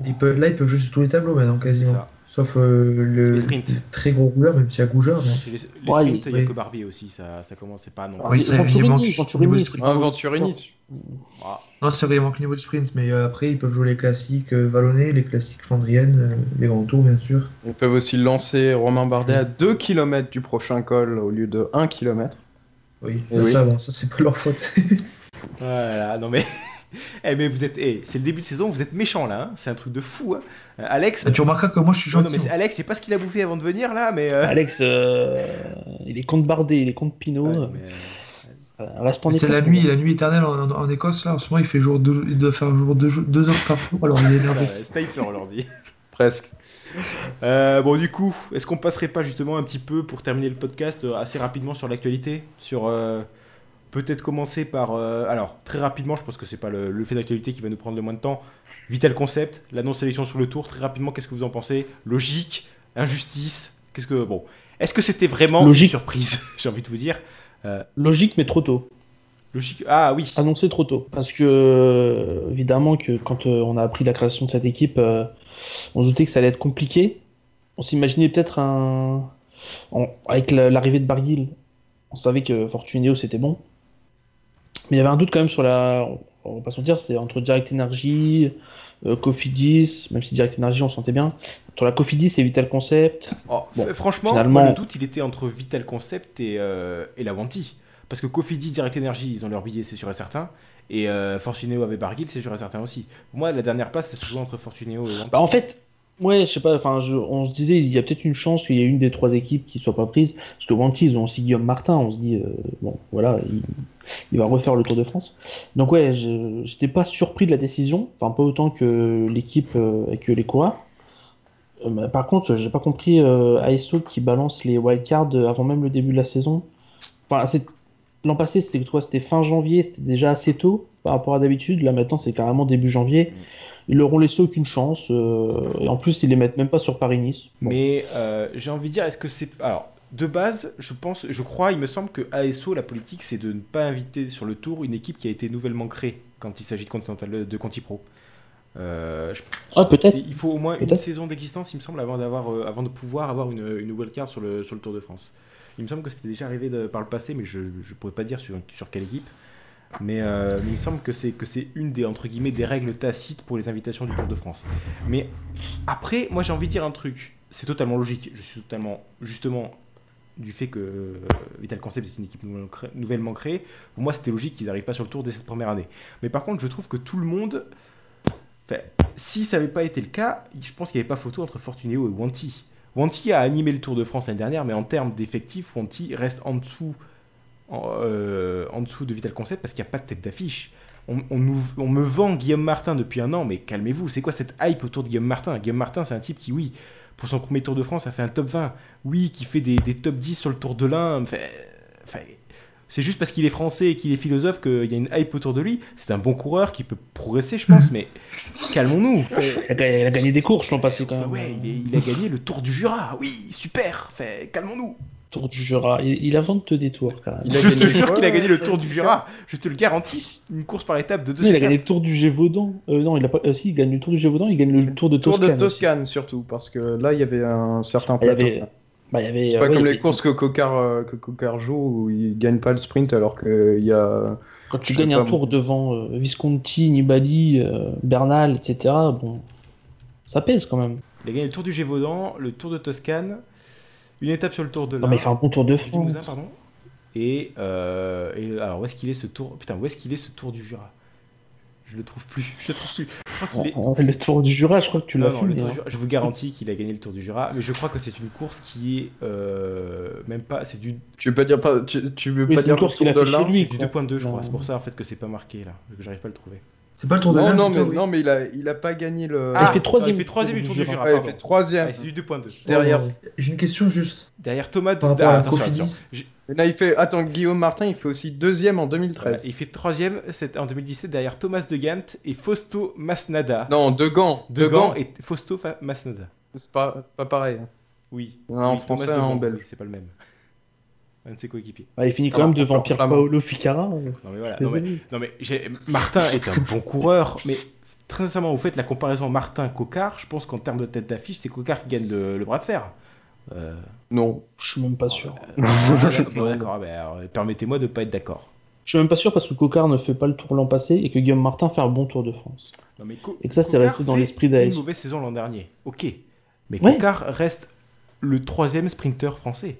Ils peuvent jouer sur tous les tableaux maintenant, C'est quasiment. ça. Sauf Les le sprints. très gros rouleur, même s'il y a Goujard. Mais... Chez les Ouais, sprints, il y a oui. que Barbier aussi, ça commence, c'est pas non. Oui, ça, il Venturini, manque Venturini, niveau de c'est sprint. pas- Venturini. Ah, Non, c'est vrai, il manque le niveau de sprint, mais après, ils peuvent jouer les classiques vallonnés, les classiques flandriennes, les grands tours, bien sûr. Ils peuvent aussi lancer Romain Bardet à 2 km du prochain col au lieu de 1 km. Oui, Et mais oui. ça, bon, ça, c'est pas leur faute. voilà, non mais. Mais vous êtes. C'est le début de saison, vous êtes méchant là, hein. C'est un truc de fou. Hein. Alex. Tu remarqueras que moi, je suis Non, gentil. mais Alex, c'est pas ce qu'il a bouffé avant de venir là, mais. Alex, il est contre Bardet, il est contre Pinot. Ouais, non, mais, Reste en C'est écoute, la nuit éternelle en Écosse, là. En ce moment, il doit faire jour 2 heures par jour, alors il est énervé. Sniper, on leur dit. Presque. Bon, du coup, est-ce qu'on passerait pas justement un petit peu pour terminer le podcast assez rapidement sur l'actualité, sur peut-être commencer par alors très rapidement, je pense que c'est pas le fait d'actualité qui va nous prendre le moins de temps. Vital Concept, l'annonce sélection sur le tour, très rapidement, qu'est-ce que vous en pensez? Logique, injustice, est-ce que c'était vraiment Logique. une surprise? J'ai envie de vous dire. Logique, mais trop tôt. Logique. Ah oui. Annoncé trop tôt. Parce que, évidemment, que quand on a appris la création de cette équipe, on se doutait que ça allait être compliqué. On s'imaginait peut-être avec l'arrivée de Barguil, on savait que Fortunéo c'était bon. Mais il y avait un doute quand même sur on va pas se mentir, c'est entre Direct Energy, Cofidis, même si Direct Energy on sentait bien. Entre la Cofidis et Vital Concept. Oh, Bon, franchement, finalement- moi, le doute il était entre Vital Concept et la Wanty. Parce que Cofidis, Direct Energy, ils ont leur billet, c'est sûr et certain. Et Fortunéo avec Barguil, c'est sûr et certain aussi. Pour moi, la dernière place, c'est souvent entre Fortunéo et Wanty. Bah en fait, ouais, je sais pas, enfin, on se disait, il y a peut-être une chance qu'il y ait une des trois équipes qui soit pas prise, parce que Wanty, ils ont aussi Guillaume Martin, on se dit, bon, voilà, il va refaire le Tour de France. Donc ouais, j'étais pas surpris de la décision, enfin, pas autant que l'équipe et que les coureurs. Mais par contre, j'ai pas compris ASO qui balance les wildcards avant même le début de la saison. Enfin, l'an passé, c'était quoi? C'était fin janvier, c'était déjà assez tôt par rapport à d'habitude. Là, maintenant, c'est carrément début janvier. Ils leur ont laissé aucune chance. Et en plus, ils les mettent même pas sur Paris-Nice. Bon. Mais j'ai envie de dire, est-ce que c'est... Alors, de base, il me semble que ASO, la politique, c'est de ne pas inviter sur le tour une équipe qui a été nouvellement créée quand il s'agit de Conti-Pro. Ah, peut-être. Il faut au moins une Peut-être. saison d'existence, il me semble, avant de pouvoir avoir une wildcard sur le Tour de France. Il me semble que c'était déjà arrivé par le passé, mais je ne pourrais pas dire sur quelle équipe. Mais il me semble que c'est une des, entre guillemets, des règles tacites pour les invitations du Tour de France. Mais après, moi j'ai envie de dire un truc, c'est totalement logique. Je suis totalement, justement, du fait que Vital Concept est une équipe nouvellement créée, pour moi c'était logique qu'ils n'arrivent pas sur le Tour dès cette première année. Mais par contre, je trouve que tout le monde... Enfin, si ça n'avait pas été le cas, je pense qu'il n'y avait pas photo entre Fortunéo et Wanty. Wanty a animé le Tour de France l'année dernière, mais en termes d'effectifs, Wanty reste en dessous de Vital Concept parce qu'il n'y a pas de tête d'affiche. On me vend Guillaume Martin depuis un an, mais calmez-vous, c'est quoi cette hype autour de Guillaume Martin? Guillaume Martin, c'est un type qui, oui, pour son premier Tour de France, a fait un top 20. Oui, qui fait des top 10 sur le Tour de l'Ain. Enfin, c'est juste parce qu'il est français et qu'il est philosophe qu'il y a une hype autour de lui. C'est un bon coureur qui peut progresser, je pense, mais calmons-nous. Il a gagné des courses l'an passé quand Enfin, même. ouais, il a gagné le Tour du Jura. Oui, super. Calmons-nous. Tour du Jura. Il invente te des tours quand même. Il a Je te gagné jure quoi, qu'il a gagné le Tour du Jura. Je te le garantis. Une course par étape de 2 Non, il a étapes. gagné le Tour du Gévaudan. Non, il a pas. Si, il gagne le Tour du Gévaudan, il gagne le Tour de Tour Toscane. de Toscane surtout, parce que là il y avait un certain Il y plateau. avait. Bah, il y avait C'est pas ouais, comme il y les avait- courses que Cocard joue où il gagne pas le sprint alors qu'il y a. Quand tu je sais gagnes pas, un tour devant Visconti, Nibali, Bernal, etc., bon, ça pèse quand même. Il a gagné le Tour du Gévaudan, le Tour de Toscane, une étape sur le Tour de Non, l'Ain. mais il fait un bon Tour de du France. Limousin, pardon. Et alors, où est-ce qu'il est ce Tour? Putain, où est-ce qu'il est ce Tour du Jura? Je le trouve plus. Je crois qu'il est... Le Tour du Jura, je crois que tu l'as Non, fait. le Tour du Jura, je vous garantis qu'il a gagné le Tour du Jura, mais je crois que c'est une course qui est même pas, c'est du Tu veux pas dire pas. Tu veux Oui, pas c'est une dire course le qu'il a Tour de fait chez l'Ain lui. du quoi. 2.2 je crois. Non. C'est pour ça en fait que c'est pas marqué là, que j'arrive pas à le trouver. C'est pas le tour de Non, l'Ain, non, plutôt, mais, oui. non, mais il a pas gagné le. Ah, il fait troisième. Il fait troisième du Tour du Jura. Ouais, il pardon. fait troisième. Ouais, c'est du 2.2. Derrière. J'ai une question juste. Derrière Thomas Par rapport à la attention, Cofidis. attention. Et là, il fait. Attends, Guillaume Martin, il fait aussi deuxième en Voilà, 2013. il fait troisième en 2017 derrière Thomas de Gant et Fausto Masnada. Non, De Gand. De Gant et Fausto Masnada. C'est pas pareil. Oui. Non, en Oui, français, Thomas de en Gand, belge. oui, c'est pas le même. un de ses coéquipiers. Bah, il finit quand Alors, même devant encore Pier Flamand. Paolo Ficara. Non mais voilà, non mais Martin est un bon coureur, mais très sincèrement, vous faites la comparaison Martin-Coquard, je pense qu'en termes de tête d'affiche, c'est Coquard qui gagne le bras de fer. Non. Je suis même pas sûr. Bon, d'accord, alors, permettez-moi de pas être d'accord. Je suis même pas sûr parce que Cocard ne fait pas le tour l'an passé et que Guillaume Martin fait un bon Tour de France. Non, mais Et que ça, c'est Coquard resté dans fait l'esprit d'AS. une mauvaise saison l'an dernier, ok. Mais Ouais. Coquard reste le 3e sprinter français.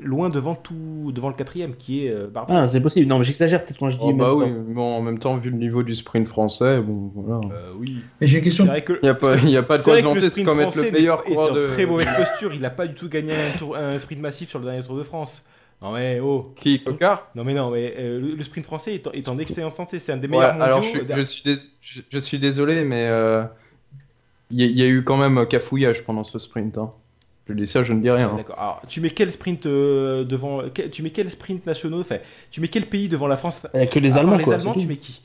Loin devant le 4e qui est Barbier. Ah, c'est possible. Non, mais j'exagère peut-être quand je dis. Oh, bah même oui, pas. bon, en même temps, vu le niveau du sprint français, bon, voilà. Oui. Mais j'ai une question. C'est vrai que Il n'y a pas de c'est quoi vrai se que le vanter, c'est sprint comme être français le meilleur est coureur en de. très mauvaise posture. Il n'a pas du tout gagné un sprint massif sur le dernier Tour de France. Non mais oh. Qui, Cocard? Non, le sprint français est en excellente santé. C'est un des Ouais, meilleurs mondiaux. alors je suis désolé, mais il y a eu quand même cafouillage pendant ce sprint. Hein. Je dis ça, je ne dis rien. Hein. D'accord. Alors, tu mets quel sprint devant tu mets quel sprint nationaux, enfin, tu mets quel pays devant la France? Il y a que les À part Allemands, les quoi. Allemands, c'est tu tout. mets qui?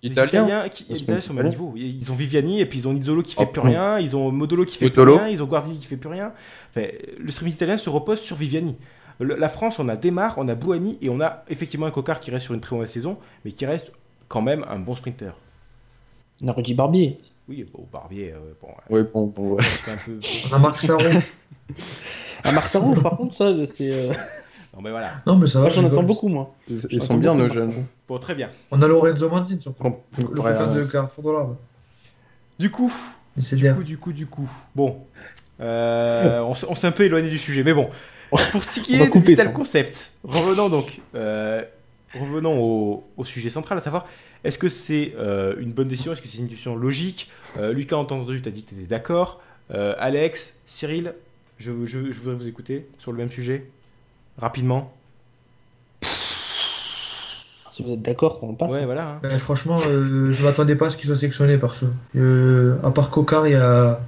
Les Italien. Italiens qui Le Italiens sprint sont au même niveau. Ils ont Viviani et puis ils ont Nizzolo qui fait Oh, plus non. rien, ils ont Modolo qui fait Modolo. plus rien, ils ont Guardini qui fait plus rien. Enfin, le sprint italien se repose sur Viviani. La France, on a Desmar, on a Bouhanni et on a effectivement un Coquard qui reste sur une très mauvaise saison, mais qui reste quand même un bon sprinter. On a Rudy Barbier. Oui, bon, Barbier, bon, Oui, bon, ouais. c'est un peu. On a Marc Sarron. Ah, Marc Sarro, par contre, ça, c'est. Non, mais voilà. Non, mais ça va. Moi, j'en je attends rigole. beaucoup, moi. Ils sont bien, nos Marc jeunes. Sarro. Bon, très bien. On a Lorenzo Mandine, surtout. Le Ouais, copain ouais. de Carrefour de l'Arbre. Du coup, Mais c'est bien. du coup. Bon, on s'est un peu éloigné du sujet, mais bon. Pour ce qui On va est de couper Vital ça. Concept, revenons donc. Revenons au sujet central, à savoir, est-ce que c'est une bonne décision, est-ce que c'est une décision logique? Lucas, entendu, t'as dit que t'étais d'accord. Alex, Cyril, je voudrais vous écouter sur le même sujet, rapidement. Si vous êtes d'accord, on passe. Ouais, voilà. Hein. Ben, franchement, je m'attendais pas à ce qu'il soit sélectionné par ça. À part Cocard, il y a.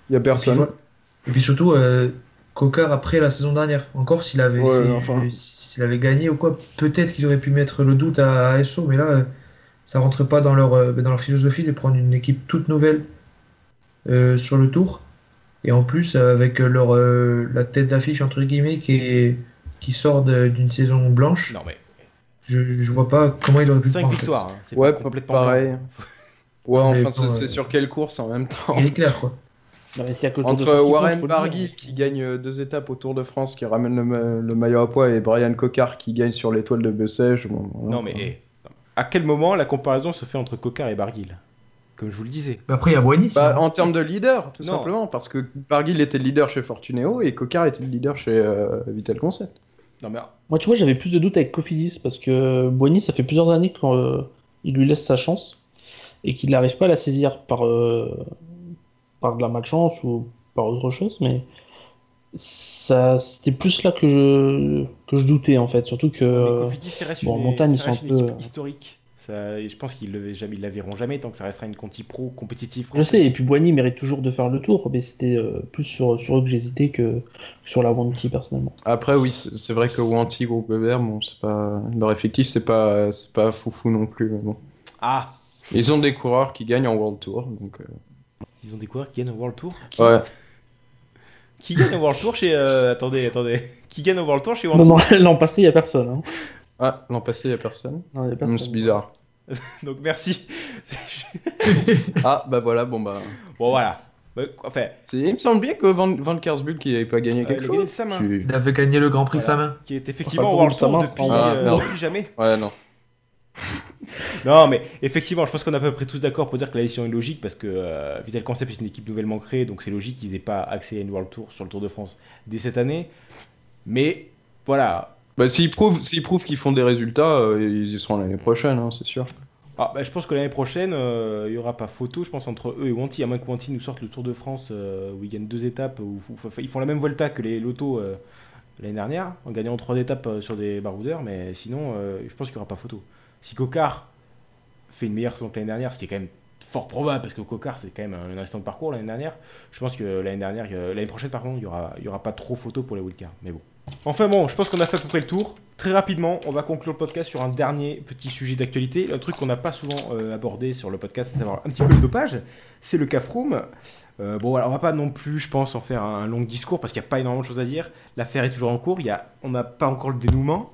Il y a personne. Et puis surtout, Cocard après la saison dernière. Encore s'il avait, Ouais, fait- enfin. s'il avait gagné ou quoi, peut-être qu'ils auraient pu mettre le doute à ASO, mais là, ça rentre pas dans leur philosophie de prendre une équipe toute nouvelle sur le tour. Et en plus, avec la tête d'affiche, entre guillemets, qui sort d'une saison blanche, Non, mais je vois pas comment il aurait pu 5 prendre. victoires, hein, c'est Ouais, pas complètement pareil. blanc. Ouais, Mais enfin, bon, c'est sur quelle course en même temps? Il est clair, quoi. Non, mais s'il y a que le Tour de Entre France qui compte, Warren faut le dire. Barguil qui gagne 2 étapes au Tour de France, qui ramène le maillot à poids, et Brian Cocard qui gagne sur l'étoile de Bessèges. Bon, voilà. Non, mais à quel moment la comparaison se fait entre Cocard et Barguil? Comme je vous le disais. Mais après, il y a Boigny. Bah, en termes de leader, tout Non. simplement, parce que Barguil était le leader chez Fortunéo et Cocard était le leader chez Vital Concept. Non, mais Moi, tu vois, j'avais plus de doutes avec Cofidis parce que Boigny, ça fait plusieurs années qu'il lui laisse sa chance et qu'il n'arrive pas à la saisir par de la malchance ou par autre chose, mais c'était plus là que je doutais en fait, surtout Mais que Cofidis, ça reste bon, une, Montagne, ça reste ils une sont un équipe peu- historique. Ça, et je pense qu'ils la verront jamais tant que ça restera une Conti Pro compétitive. je sais, et puis Boigny mérite toujours de faire le tour, mais c'était plus sur eux que j'hésitais que sur la Wanty personnellement. Après, oui, c'est vrai que Wanty, Groupe Weber, bon, c'est pas... leur effectif, c'est pas foufou non plus. Mais bon. Ah, Ils ont des coureurs qui gagnent en World Tour, donc. ils ont des coureurs qui gagnent au World Tour. Ouais. Qui gagne au World Tour chez. Attendez. Qui gagne au World Tour chez Non, Wanty? non, l'an passé, il n'y a personne. Hein. Ah, l'an passé, il y a personne. Non, y a personne. C'est bizarre. Donc merci. Ah, bah voilà, bon bah. Bon, voilà. Bah, enfin, Il me semble bien que Van Kersbull qui n'avait pas gagné il a quelque gagné chose. de sa main. Tu- Il avait gagné le Grand Prix Voilà. sa main. Qui est effectivement Enfin, au World sa Tour main, depuis, c'est pas- merde. depuis jamais. Ouais, non. Non, mais effectivement, je pense qu'on est à peu près tous d'accord pour dire que la décision est logique parce que Vital Concept est une équipe nouvellement créée, donc c'est logique qu'ils n'aient pas accès à une World Tour sur le Tour de France dès cette année. Mais voilà. Bah, s'ils prouvent qu'ils font des résultats, ils y seront l'année prochaine, hein, c'est sûr. Ah, bah, je pense que l'année prochaine, il n'y aura pas photo, je pense, entre eux et Wanty, à moins que Wanty nous sorte le Tour de France où ils gagnent 2 étapes, où ils font la même Volta que les Lotto l'année dernière, en gagnant 3 étapes sur des baroudeurs, mais sinon, je pense qu'il n'y aura pas photo. Si Cocard fait une meilleure saison que l'année dernière, ce qui est quand même fort probable, parce que Cocard, c'est quand même un instant de parcours l'année dernière, je pense que l'année prochaine, par contre, il y aura pas trop photo pour les wildcards, mais bon. Enfin bon, je pense qu'on a fait à peu près le tour. Très rapidement, on va conclure le podcast sur un dernier petit sujet d'actualité. Un truc qu'on n'a pas souvent abordé sur le podcast, c'est savoir un petit peu le dopage. C'est le CAFROOM. Bon, voilà, on va pas non plus, je pense, en faire un long discours parce qu'il n'y a pas énormément de choses à dire. L'affaire est toujours en cours. On n'a pas encore le dénouement.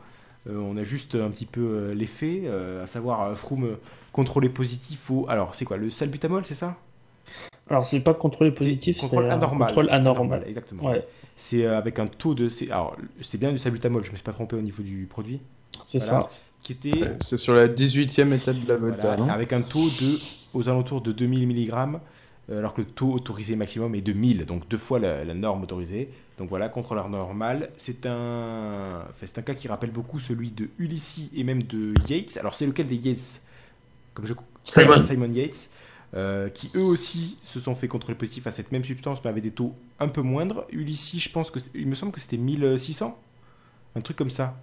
On a juste un petit peu les faits, à savoir Froome contrôlé positif au. Alors, c'est quoi, le salbutamol, c'est ça? Alors, c'est pas contrôlé positif, c'est contrôle un anormal. contrôle anormal. Exactement. Ouais, C'est avec un taux de. Alors, c'est bien du salbutamol, je me suis pas trompé au niveau du produit. c'est Voilà. ça. Qui était. C'est sur la 18e étape de la Volta, Voilà, non avec un taux aux alentours de 2000 mg, alors que le taux autorisé maximum est de 1000, donc 2 fois la norme autorisée. Donc voilà, contrôleur normal. C'est un cas qui rappelle beaucoup celui de Ulissi et même de Yates. Alors c'est lequel des Yates? Simon Yates, qui eux aussi se sont fait contrôler positif à cette même substance, mais avec des taux un peu moindres. Ulissi, je pense il me semble que c'était 1600, un truc comme ça.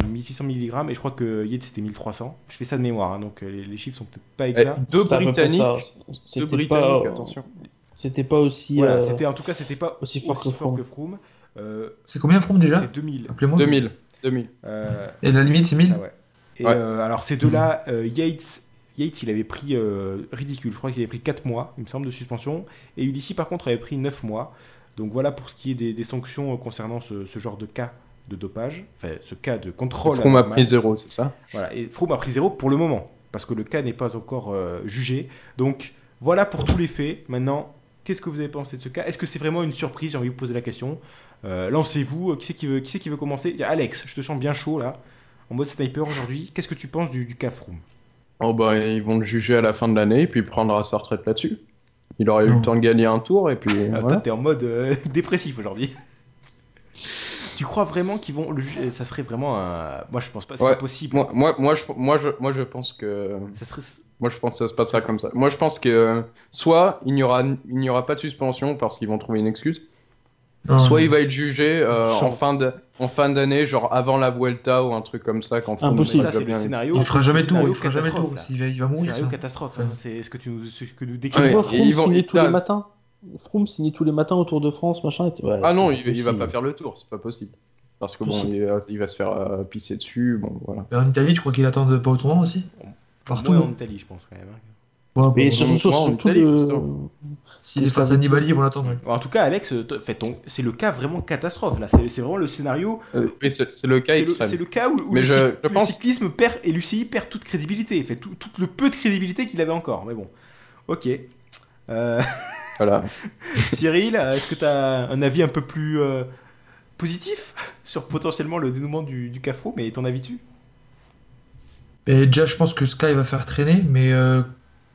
1600 mg, et je crois que Yates c'était 1300. Je fais ça de mémoire, hein, donc les chiffres sont peut-être pas exacts. Deux C'est à peu près Britanniques, ça. deux C'était Britanniques, pas, attention. c'était pas aussi. Voilà, en tout cas, c'était pas aussi aussi fort que fort Froome. que Froome. C'est combien Froome déjà? C'est 2000. Appelez-moi. 2000. Et la limite, c'est 1000? Ah ouais. Et Ouais. alors ces deux-là, Yates, il avait pris ridicule, je crois qu'il avait pris 4 mois, il me semble, de suspension, et Ulissi par contre avait pris 9 mois. Donc voilà pour ce qui est des sanctions concernant ce genre de cas de dopage, enfin ce cas de contrôle. Froome a anormal. pris 0, c'est ça? Voilà, et Froome a pris 0 pour le moment, parce que le cas n'est pas encore jugé. Donc voilà pour tous les faits. Maintenant, qu'est-ce que vous avez pensé de ce cas? Est-ce que c'est vraiment une surprise? J'ai envie de vous poser la question. Lancez-vous, qui c'est qui veut commencer? Il y a Alex, je te sens bien chaud là, en mode sniper aujourd'hui. Qu'est-ce que tu penses du cas Froome? Oh bah ils vont le juger à la fin de l'année et puis il prendra sa retraite là-dessus. Il aurait eu le temps de gagner un tour et puis Toi, voilà. t'es en mode dépressif aujourd'hui. Tu crois vraiment qu'ils vont le juger? Ça serait vraiment un. Moi, je pense pas. C'est Ouais. pas possible. Je pense que Ça serait. moi je pense que ça se passera comme ça. Moi je pense que soit il n'y aura pas de suspension parce qu'ils vont trouver une excuse, Non. soit il va être jugé Chiant. en fin d'année, genre avant la Vuelta ou un truc comme ça quand Froome Impossible. va Ça, c'est le bien. scénario. Il fera jamais le tour, scénario il fera jamais tour. catastrophe, là. Il va mourir. Scénario ça. catastrophe. Ouais. Hein. C'est ce que tu nous Ouais, décris. Tu vois, et Froome ils vont- signait tous les là, matins. Froome signait tous les matins au Tour de France, machin. Ouais, Ah non, c'est il va impossible. pas faire le tour, c'est pas possible. Parce que bon, Possible. il va se faire pisser dessus, bon voilà. Mais en Italie, tu crois qu'il attend pas au tournoi aussi? Partout. Moins en hein. Italie, je pense quand même. Hein. Ouais, Mais bon, surtout, moi, en surtout Italie, le. c'est ça. s'il est face à Nibali, ils vont l'attendre. ouais. Bon, en tout cas, Alex, c'est le cas vraiment catastrophe là. C'est vraiment le scénario. Mais c'est le cas extrême. C'est le cas où Mais je le pense- cyclisme perd et l'UCI perd toute crédibilité. Fait tout le peu de crédibilité qu'il avait encore. Mais bon, ok. Voilà. Cyril, est-ce que tu as un avis un peu plus positif sur potentiellement le dénouement du cas Froome, mais ton avis dessus? Et déjà, je pense que Sky va faire traîner, mais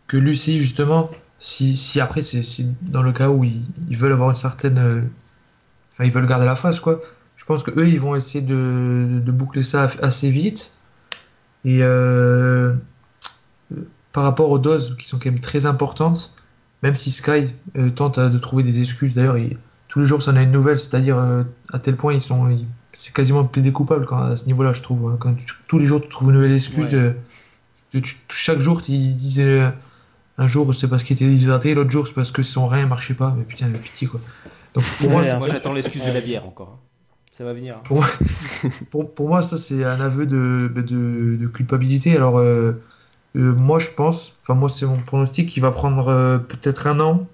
que l'UCI, justement, si après, c'est dans le cas où ils veulent avoir une certaine. Enfin, ils veulent garder la face, quoi. Je pense que eux, ils vont essayer de boucler ça assez vite. Et par rapport aux doses qui sont quand même très importantes, même si Sky tente de trouver des excuses, d'ailleurs, tous les jours, ça en a une nouvelle, c'est-à-dire à tel point c'est quasiment plaidé coupable à ce niveau-là, je trouve. Hein. Quand tous les jours, tu trouves une nouvelle excuse. Ouais. Chaque jour, ils disaient un jour, c'est parce qu'il était déshydraté, l'autre jour, c'est parce que son rein marchait pas. Mais putain, mais pitié, quoi. Donc, pour moi, Ouais, Moi, j'attends l'excuse de la bière encore. Hein. Ça va venir. Hein. pour moi, ça, c'est un aveu de culpabilité. Alors, moi, je pense, enfin, moi, c'est mon pronostic, qu'il va prendre peut-être un an.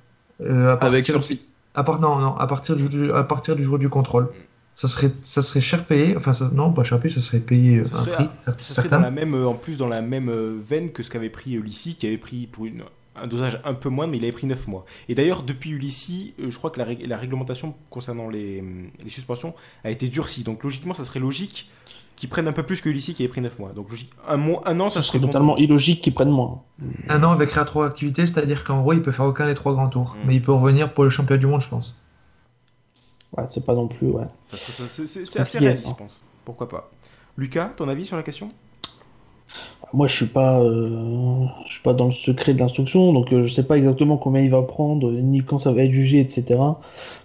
Avec sursis. À partir du jour du contrôle. Ça serait cher payé. Enfin, non, pas cher payé, ça serait payé Ça un serait- prix Ça serait certain. dans la même, en plus dans la même veine que ce qu'avait pris Ulissi, qui avait pris pour un dosage un peu moins, mais il avait pris 9 mois. Et d'ailleurs, depuis Ulissi, je crois que la réglementation concernant les suspensions a été durcie. Donc logiquement, ça serait logique qu'ils prennent un peu plus que Ulissi qui avait pris 9 mois. Donc logique, un an, ça Ce serait serait bon. totalement illogique qu'ils prennent moins. Un an avec rétroactivité, c'est-à-dire qu'en gros, il peut faire aucun des 3 grands tours. Mm. Mais il peut revenir pour le championnat du monde, je pense. Ouais, c'est pas non plus, ouais. Parce que c'est assez compliqué, réaliste, ça. je pense. Pourquoi pas. Lucas, ton avis sur la question? Moi, je suis pas dans le secret de l'instruction, donc je sais pas exactement combien il va prendre, ni quand ça va être jugé, etc.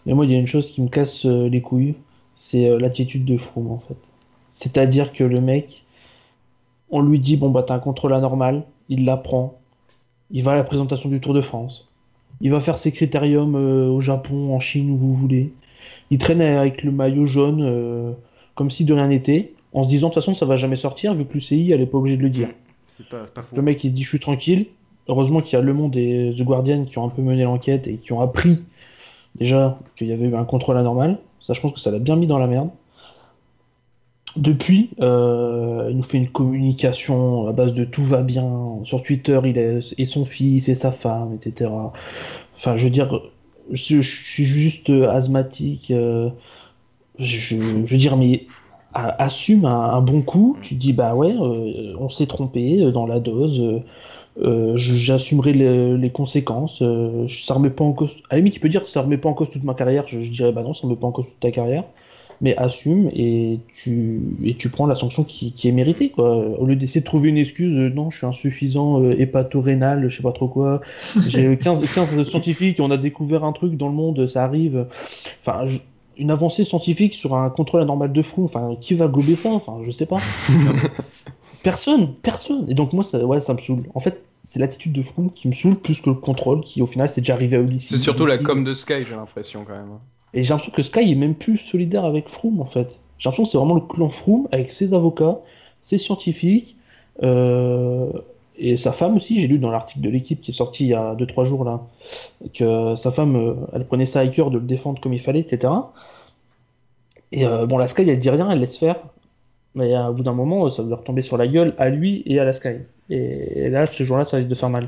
Mais moi, il y a une chose qui me casse les couilles, c'est l'attitude de Froome, en fait. C'est-à-dire que le mec, on lui dit, bon, bah, t'as un contrôle anormal, il l'apprend, il va à la présentation du Tour de France, il va faire ses critériums au Japon, en Chine, où vous voulez. Il traîne avec le maillot jaune, comme si de rien n'était, en se disant, de toute façon, ça va jamais sortir, vu que l'UCI, elle est pas obligée de le dire. C'est pas faux. Le mec, il se dit, je suis tranquille, heureusement qu'il y a Le Monde et The Guardian qui ont un peu mené l'enquête et qui ont appris déjà qu'il y avait eu un contrôle anormal. Ça, je pense que ça l'a bien mis dans la merde. Depuis, il nous fait une communication à base de tout va bien. Sur Twitter, et son fils et sa femme, etc. Enfin, je veux dire, je suis juste asthmatique. Je veux dire, mais assume un bon coup. Tu dis, bah ouais, on s'est trompé dans la dose. J'assumerai les conséquences. Ça remet pas en cause. À la limite, tu peux dire que ça remet pas en cause toute ma carrière. Je dirais, bah non, ça remet pas en cause toute ta carrière. Mais assume et tu prends la sanction qui est méritée, quoi. Au lieu d'essayer de trouver une excuse, non, je suis insuffisant, hépato-rénal, je sais pas trop quoi. J'ai 15 scientifiques, on a découvert un truc dans le monde, ça arrive. Enfin, une avancée scientifique sur un contrôle anormal de Froome, enfin, qui va gober ça? Enfin, je sais pas. Personne. Et donc moi, ça me saoule. En fait, c'est l'attitude de Froome qui me saoule plus que le contrôle, qui au final, c'est déjà arrivé à Ulysse. C'est surtout la com de Sky, j'ai l'impression, quand même. Et j'ai l'impression que Sky est même plus solidaire avec Froome, en fait. J'ai l'impression que c'est vraiment le clan Froome avec ses avocats, ses scientifiques, et sa femme aussi. J'ai lu dans l'article de l'équipe qui est sorti il y a 2-3 jours, là, que sa femme, elle prenait ça à cœur de le défendre comme il fallait, etc. Et bon, la Sky, elle dit rien, elle laisse faire. Mais au bout d'un moment, ça va leur tomber sur la gueule à lui et à la Sky. Et là, ce jour-là, ça risque de faire mal.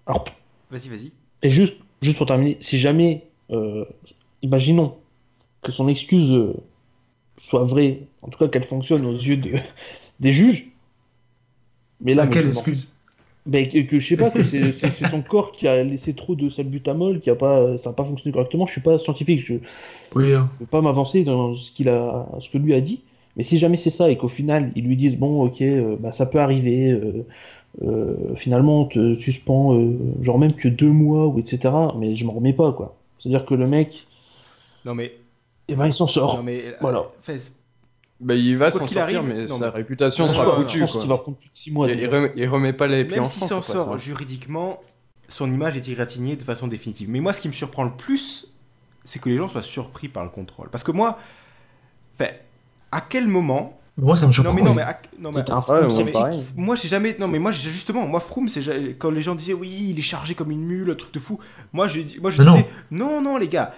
Alors, Vas-y. et juste pour terminer, si jamais... imaginons que son excuse soit vraie, en tout cas qu'elle fonctionne aux yeux des juges. Mais là, quelle excuse? Que je sais pas, que c'est son corps qui a laissé trop de salbutamol, ça n'a pas fonctionné correctement. Je suis pas scientifique, je peux pas m'avancer dans ce que lui a dit. Mais si jamais c'est ça et qu'au final ils lui disent bon, ok, bah, ça peut arriver. Finalement, on te suspend, genre même que 2 mois ou etc. Mais je m'en remets pas, quoi. C'est-à-dire que le mec, Non mais, eh ben, il s'en sort. non mais, Voilà. Bah, il va Quoi s'en qu'il sortir, arrive, mais non, sa mais- réputation Non, sera non, foutue, Je pense quoi. qu'il va prendre plus de 6 mois. Il remet pas les pieds en même si France. s'en après sort ça. juridiquement, son image est égratignée de façon définitive. Mais moi, ce qui me surprend le plus, c'est que les gens soient surpris par le contrôle. Parce que moi, à quel moment... Moi, ça me surprend. Non mais, non mais, T'es un fou, Ouais, c'est moi, petit. pareil. moi j'ai jamais, non mais moi justement, moi Froome, quand les gens disaient oui, il est chargé comme une mule, un truc de fou. Moi je Mais disais non les gars,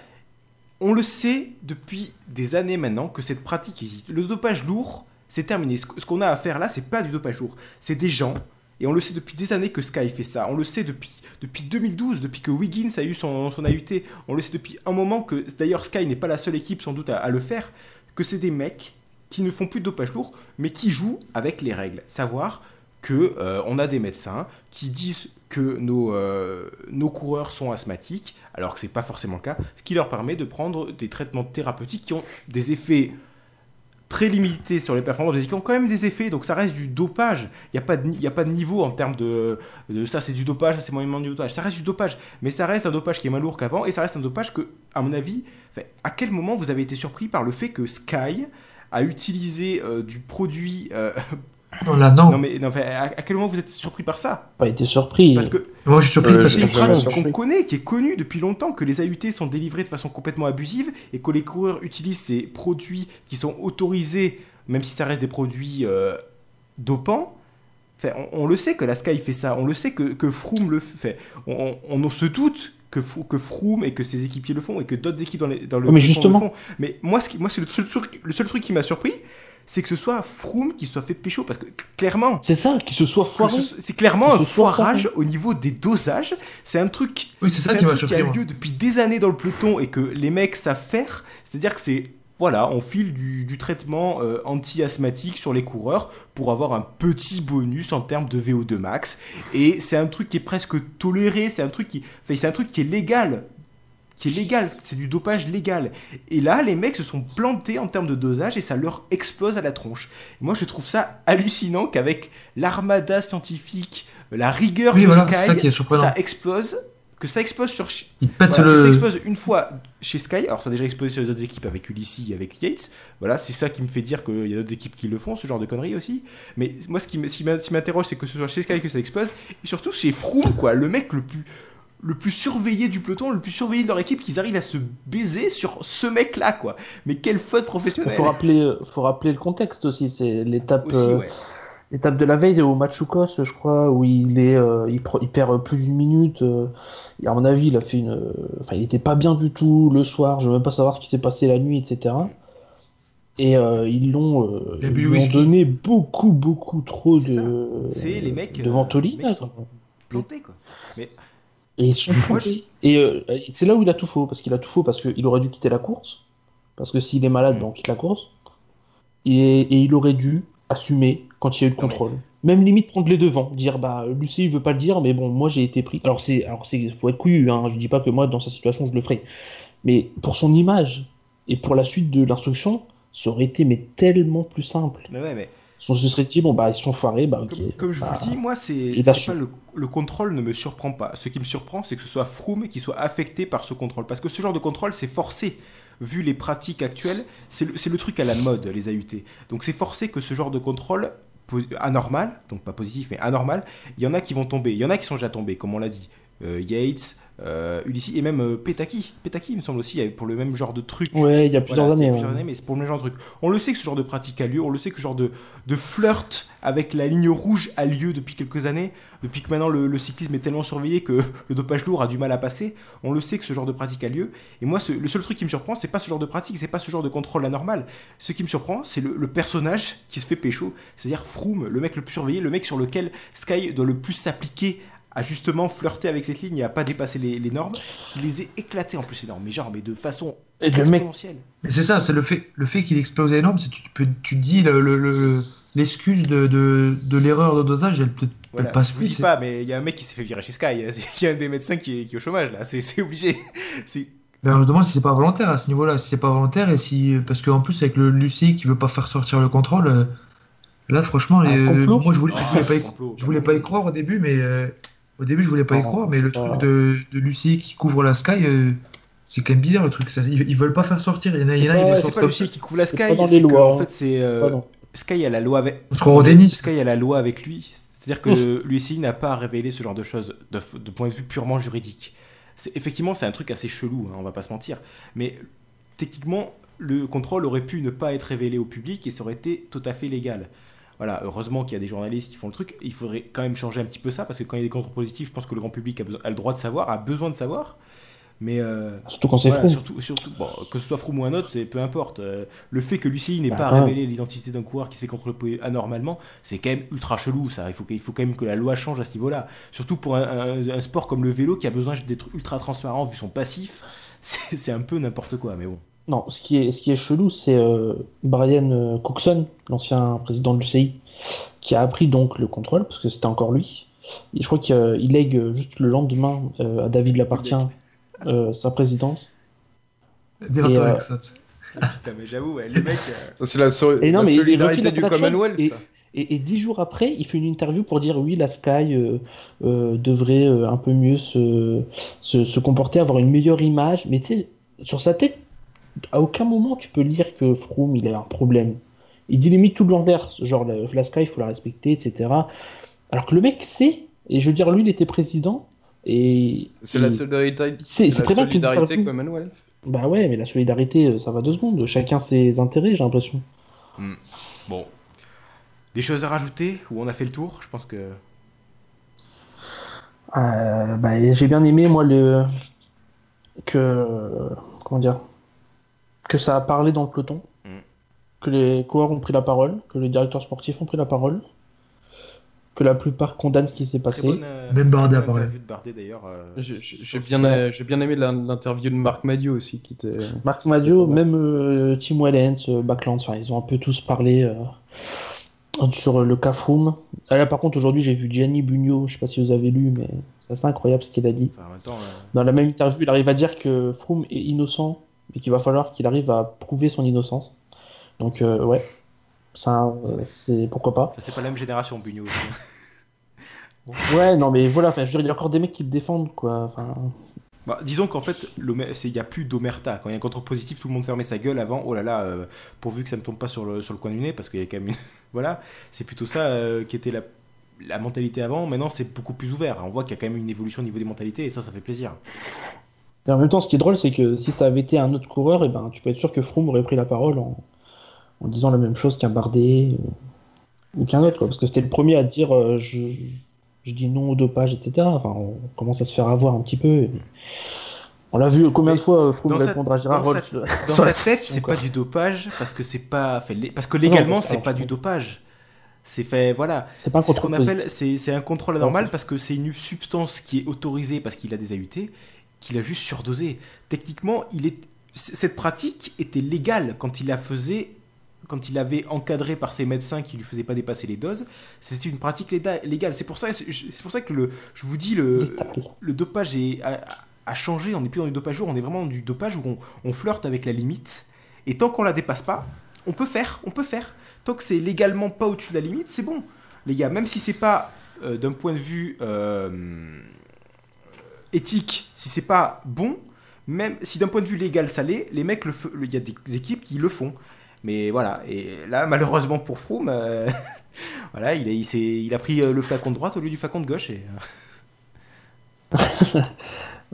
on le sait depuis des années maintenant que cette pratique existe. Le dopage lourd, c'est terminé. Ce qu'on a à faire là, c'est pas du dopage lourd, c'est des gens. Et on le sait depuis des années que Sky fait ça. On le sait depuis 2012, depuis que Wiggins a eu son AUT. On le sait depuis un moment que, d'ailleurs, Sky n'est pas la seule équipe sans doute à le faire, que c'est des mecs qui ne font plus de dopage lourd, mais qui jouent avec les règles. Savoir que on a des médecins qui disent que nos coureurs sont asthmatiques, alors que c'est pas forcément le cas, ce qui leur permet de prendre des traitements thérapeutiques qui ont des effets très limité sur les performances, mais qui ont quand même des effets, donc ça reste du dopage. Il n'y a pas de niveau en termes de ça c'est du dopage, ça c'est moyennement du dopage. Ça reste du dopage, mais ça reste un dopage qui est moins lourd qu'avant, et ça reste un dopage que, à mon avis, à quel moment vous avez été surpris par le fait que Sky a utilisé du produit... Non, là, non. à quel moment vous êtes surpris par ça? Pas été surpris. Parce que Moi, je suis surpris parce c'est une que. pratique surpris. qu'on connaît, qui est connue depuis longtemps, que les AUT sont délivrés de façon complètement abusive et que les coureurs utilisent ces produits qui sont autorisés, même si ça reste des produits dopants. On le sait que la Sky fait ça, on le sait que Froome le fait. On se doute que Froome et que ses équipiers le font et que d'autres équipes dans le mais peloton justement. le font. Mais moi, c'est le seul truc qui m'a surpris, c'est que ce soit Froome qui soit fait pécho, parce que clairement... C'est ça, qu'il se soit foiré. C'est clairement Que un ce soit foirage foiré. au niveau des dosages. C'est un truc, Oui, c'est ça c'est qui un m'a truc qui surpris. a moi. lieu depuis des années dans le peloton et que les mecs savent faire. C'est-à-dire que c'est... Voilà, on file du traitement anti-asthmatique sur les coureurs pour avoir un petit bonus en termes de VO2 max. Et c'est un truc qui est presque toléré, c'est un truc qui est légal. C'est du dopage légal. Et là, les mecs se sont plantés en termes de dosage et ça leur explose à la tronche. Et moi, je trouve ça hallucinant qu'avec l'armada scientifique, la rigueur Oui, de voilà, Sky, c'est ça qui est surprenant. ça explose sur... Il pète Voilà, que ça le. explose une fois chez Sky, alors ça a déjà explosé sur les autres équipes avec Ulissi et avec Yates, voilà, c'est ça qui me fait dire qu'il y a d'autres équipes qui le font, ce genre de conneries aussi, mais moi ce qui m'interroge c'est que ce soit chez Sky que ça explose, et surtout chez Froome, quoi, le mec le plus surveillé du peloton, le plus surveillé de leur équipe, qu'ils arrivent à se baiser sur ce mec-là, quoi. Mais quelle faute Il professionnelle. faut rappeler le contexte aussi, c'est l'étape... Aussi, ouais. l'étape de la veille au Matchoukos, je crois, où il perd plus d'une minute. Et à mon avis, il a fait enfin, il était pas bien du tout le soir. Je veux même pas savoir ce qui s'est passé la nuit, etc. Et ils Et puis lui ont whisky. donné beaucoup trop C'est ça. de C'est les mecs. de Ventolin, les mecs quoi. sont plantés, quoi. Mais Et ils sont Moi, plantés. Et c'est là où il a tout faux, parce qu'il aurait dû quitter la course, parce que s'il est malade, ben, on quitte la course. Et il aurait dû assumer quand il y a eu le Non, mais- contrôle. Même limite prendre les devants, dire bah Lucie il veut pas le dire, mais bon moi j'ai été pris. Faut être couillu, hein. Je dis pas que moi dans sa situation je le ferais, mais pour son image et pour la suite de l'instruction, ça aurait été mais tellement plus simple. mais ouais, mais On se serait dit bon bah ils sont foirés, bah ok. comme je vous Bah, le dis, moi, il c'est a pas su. le contrôle ne me surprend pas. Ce qui me surprend, c'est que ce soit Froome qui soit affecté par ce contrôle. Parce que ce genre de contrôle, c'est forcé. Vu les pratiques actuelles, c'est le truc à la mode, les AUT. Donc c'est forcé que ce genre de contrôle anormal, donc pas positif, mais anormal, il y en a qui vont tomber. Il y en a qui sont déjà tombés, comme on l'a dit. Yates, Ulissi, et même Petaki. Petaki, il me semble aussi, pour le même genre de truc. Ouais, il y a plusieurs Voilà, c'est années. plusieurs Ouais. années, mais c'est pour le même genre de truc. On le sait que ce genre de pratique a lieu, on le sait que ce genre de flirt avec la ligne rouge a lieu depuis quelques années, depuis que maintenant le cyclisme est tellement surveillé que le dopage lourd a du mal à passer. On le sait que ce genre de pratique a lieu. Et moi, le seul truc qui me surprend, c'est pas ce genre de pratique, c'est pas ce genre de contrôle anormal. Ce qui me surprend, c'est le personnage qui se fait pécho, c'est-à-dire Froome, le mec le plus surveillé, le mec sur lequel Sky doit le plus s'appliquer à justement flirter avec cette ligne et à pas dépasser les normes, qui les ait éclatés en plus ces normes, mais de façon Et le mec, exponentielle. Mais c'est ça, c'est le fait qu'il explose énorme, c'est tu te dis l'excuse de l'erreur de dosage, elle Voilà, passe je vous plus. dis c'est- pas, mais il y a un mec qui s'est fait virer chez Sky. Il y a un des médecins qui est au chômage là. C'est obligé. C'est Ben, on se demande si c'est pas volontaire à ce niveau-là, si c'est pas volontaire et si parce qu'en plus avec le Lucie qui veut pas faire sortir le contrôle, là franchement, Un complot moi je voulais complot, je voulais pas y croire au début, mais au début je voulais pas y Non. croire, mais le truc de Lucie qui couvre la Sky, c'est quand même bizarre le truc. Ils veulent pas faire sortir. Il y en a, C'est ils pas- les c'est sortent pas comme Lucie ça. qui couvre la c'est Sky. pas dans C'est les que, lois, en hein. fait c'est pas non. Sky a la loi avec. On se croit au tennis. Sky a la loi avec lui. C'est-à-dire que Lucie n'a pas à révéler ce genre de choses de point de vue purement juridique. Effectivement, c'est un truc assez chelou. On va pas se mentir. Mais techniquement, le contrôle aurait pu ne pas être révélé au public et ça aurait été tout à fait légal. Voilà, heureusement qu'il y a des journalistes qui font le truc. Il faudrait quand même changer un petit peu ça parce que quand il y a des contrôles positifs, je pense que le grand public a le droit de savoir, a besoin de savoir. Mais Surtout quand c'est voilà, Froome. surtout bon, que ce soit Froome ou un autre, c'est peu importe. Le fait que Lucie n'ait Bah, pas ouais. révélé l'identité d'un coureur qui se fait contrôler anormalement, c'est quand même ultra chelou ça. Il faut quand même que la loi change à ce niveau-là. Surtout pour un sport comme le vélo qui a besoin d'être ultra transparent vu son passif. C'est un peu n'importe quoi, mais bon. Non, ce qui est chelou, c'est Brian Cookson, l'ancien président de l'UCI, qui a appris donc le contrôle, parce que c'était encore lui. Et je crois qu'il lègue juste le lendemain à David Lapartien sa présidence. Dérateur Et, avec ça. Putain, mais j'avoue, ouais, les mecs. Ça, c'est la, Et non, la mais il solidarité refile du la production, Commonwealth. ça. Et 10 jours après, il fait une interview pour dire oui, la Sky devrait un peu mieux se comporter, avoir une meilleure image. Mais tu sais, sur sa tête, à aucun moment tu peux lire que Froome il a un problème. Il dit limite tout de l'envers, genre la Sky il faut la respecter, etc. Alors que le mec sait, et je veux dire, lui il était président, et. C'est la et- solidarité, c'est la très bien qu'il solidarité fasse- Commonwealth. Bah ouais, mais la solidarité, ça va 2 secondes. Chacun ses intérêts, j'ai l'impression. Bon. Des choses à rajouter ou on a fait le tour? Je pense que. Bah, j'ai bien aimé, moi, comment dire, que ça a parlé dans le peloton, que les coureurs ont pris la parole, que les directeurs sportifs ont pris la parole, que la plupart condamnent ce qui s'est Très passé. bonne. Même Bardet a bonne parlé. interview de Bardet d'ailleurs. J'ai bien aimé l'interview de Marc Madiot aussi, qui était. Marc Madio, Ouais. même Tim Wellens, Backlands, enfin, ils ont un peu tous parlé sur le cas Froome. Là, par contre, aujourd'hui, j'ai vu Gianni Bugno, je sais pas si vous avez lu, mais c'est assez incroyable ce qu'il a dit. Enfin, en même temps, Dans la même interview, il arrive à dire que Froome est innocent et qu'il va falloir qu'il arrive à prouver son innocence. Donc, ouais, ça, c'est pourquoi pas. c'est pas la même génération, Bugno. aussi. Ouais, non, mais voilà, enfin, je veux dire, il y a encore des mecs qui le défendent, quoi. Enfin, Bah, disons qu'en fait, il n'y a plus d'omerta. Quand il y a un contrôle positif, tout le monde fermait sa gueule avant. Oh là là, pourvu que ça ne tombe pas sur le coin du nez, parce qu'il y a quand même une... Voilà, c'est plutôt ça qui était la mentalité avant. Maintenant, c'est beaucoup plus ouvert. On voit qu'il y a quand même une évolution au niveau des mentalités, et ça fait plaisir. et en même temps, ce qui est drôle, c'est que si ça avait été un autre coureur, eh ben, tu peux être sûr que Froome aurait pris la parole en disant la même chose qu'un Bardet. aucun autre, quoi, parce que c'était le premier à dire je dis non au dopage, etc. Enfin, on commence à se faire avoir un petit peu. On l'a vu combien de fois Froome répondre à Gérard Roll. Dans sa tête, c'est pas du dopage parce que c'est pas fait, parce que légalement, c'est pas du dopage. C'est fait, voilà. C'est pas un ce qu'on contrôle appelle, c'est un contrôle anormal c'est- parce que c'est une substance qui est autorisée parce qu'il a des AUT, qu'il a juste surdosé. Techniquement, cette pratique était légale quand il la faisait, quand il avait encadré par ses médecins qui lui faisaient pas dépasser les doses. C'était une pratique légale. C'est pour ça que je vous dis le dopage a changé. On n'est plus dans du dopage lourd, on est vraiment dans du dopage où on flirte avec la limite. Et tant qu'on la dépasse pas, on peut faire. Tant que c'est légalement pas au-dessus de la limite, c'est bon. Les gars, même si c'est pas d'un point de vue éthique, si c'est pas bon, même si d'un point de vue légal ça l'est, les mecs, il y a des équipes qui le font. Mais voilà, et là, malheureusement pour Froome, voilà, il a pris le flacon de droite au lieu du flacon de gauche. Et...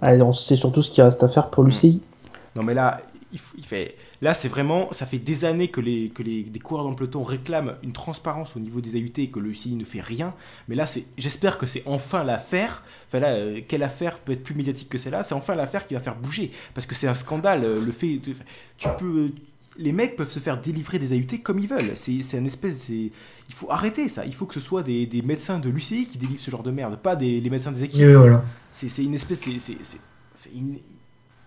Allez, on sait surtout ce qu'il reste à faire pour l'UCI. Non, mais là, là, c'est vraiment, ça fait des années que des coureurs dans le peloton réclament une transparence au niveau des AUT et que le UCI ne fait rien. Mais là, j'espère que c'est enfin l'affaire. Enfin là, quelle affaire peut être plus médiatique que celle-là? C'est enfin l'affaire qui va faire bouger, parce que c'est un scandale. Les mecs peuvent se faire délivrer des AUT comme ils veulent. C'est une espèce, il faut arrêter ça. Il faut que ce soit des médecins de l'UCI qui délivrent ce genre de merde, pas les médecins des équipes. Voilà. C'est une espèce,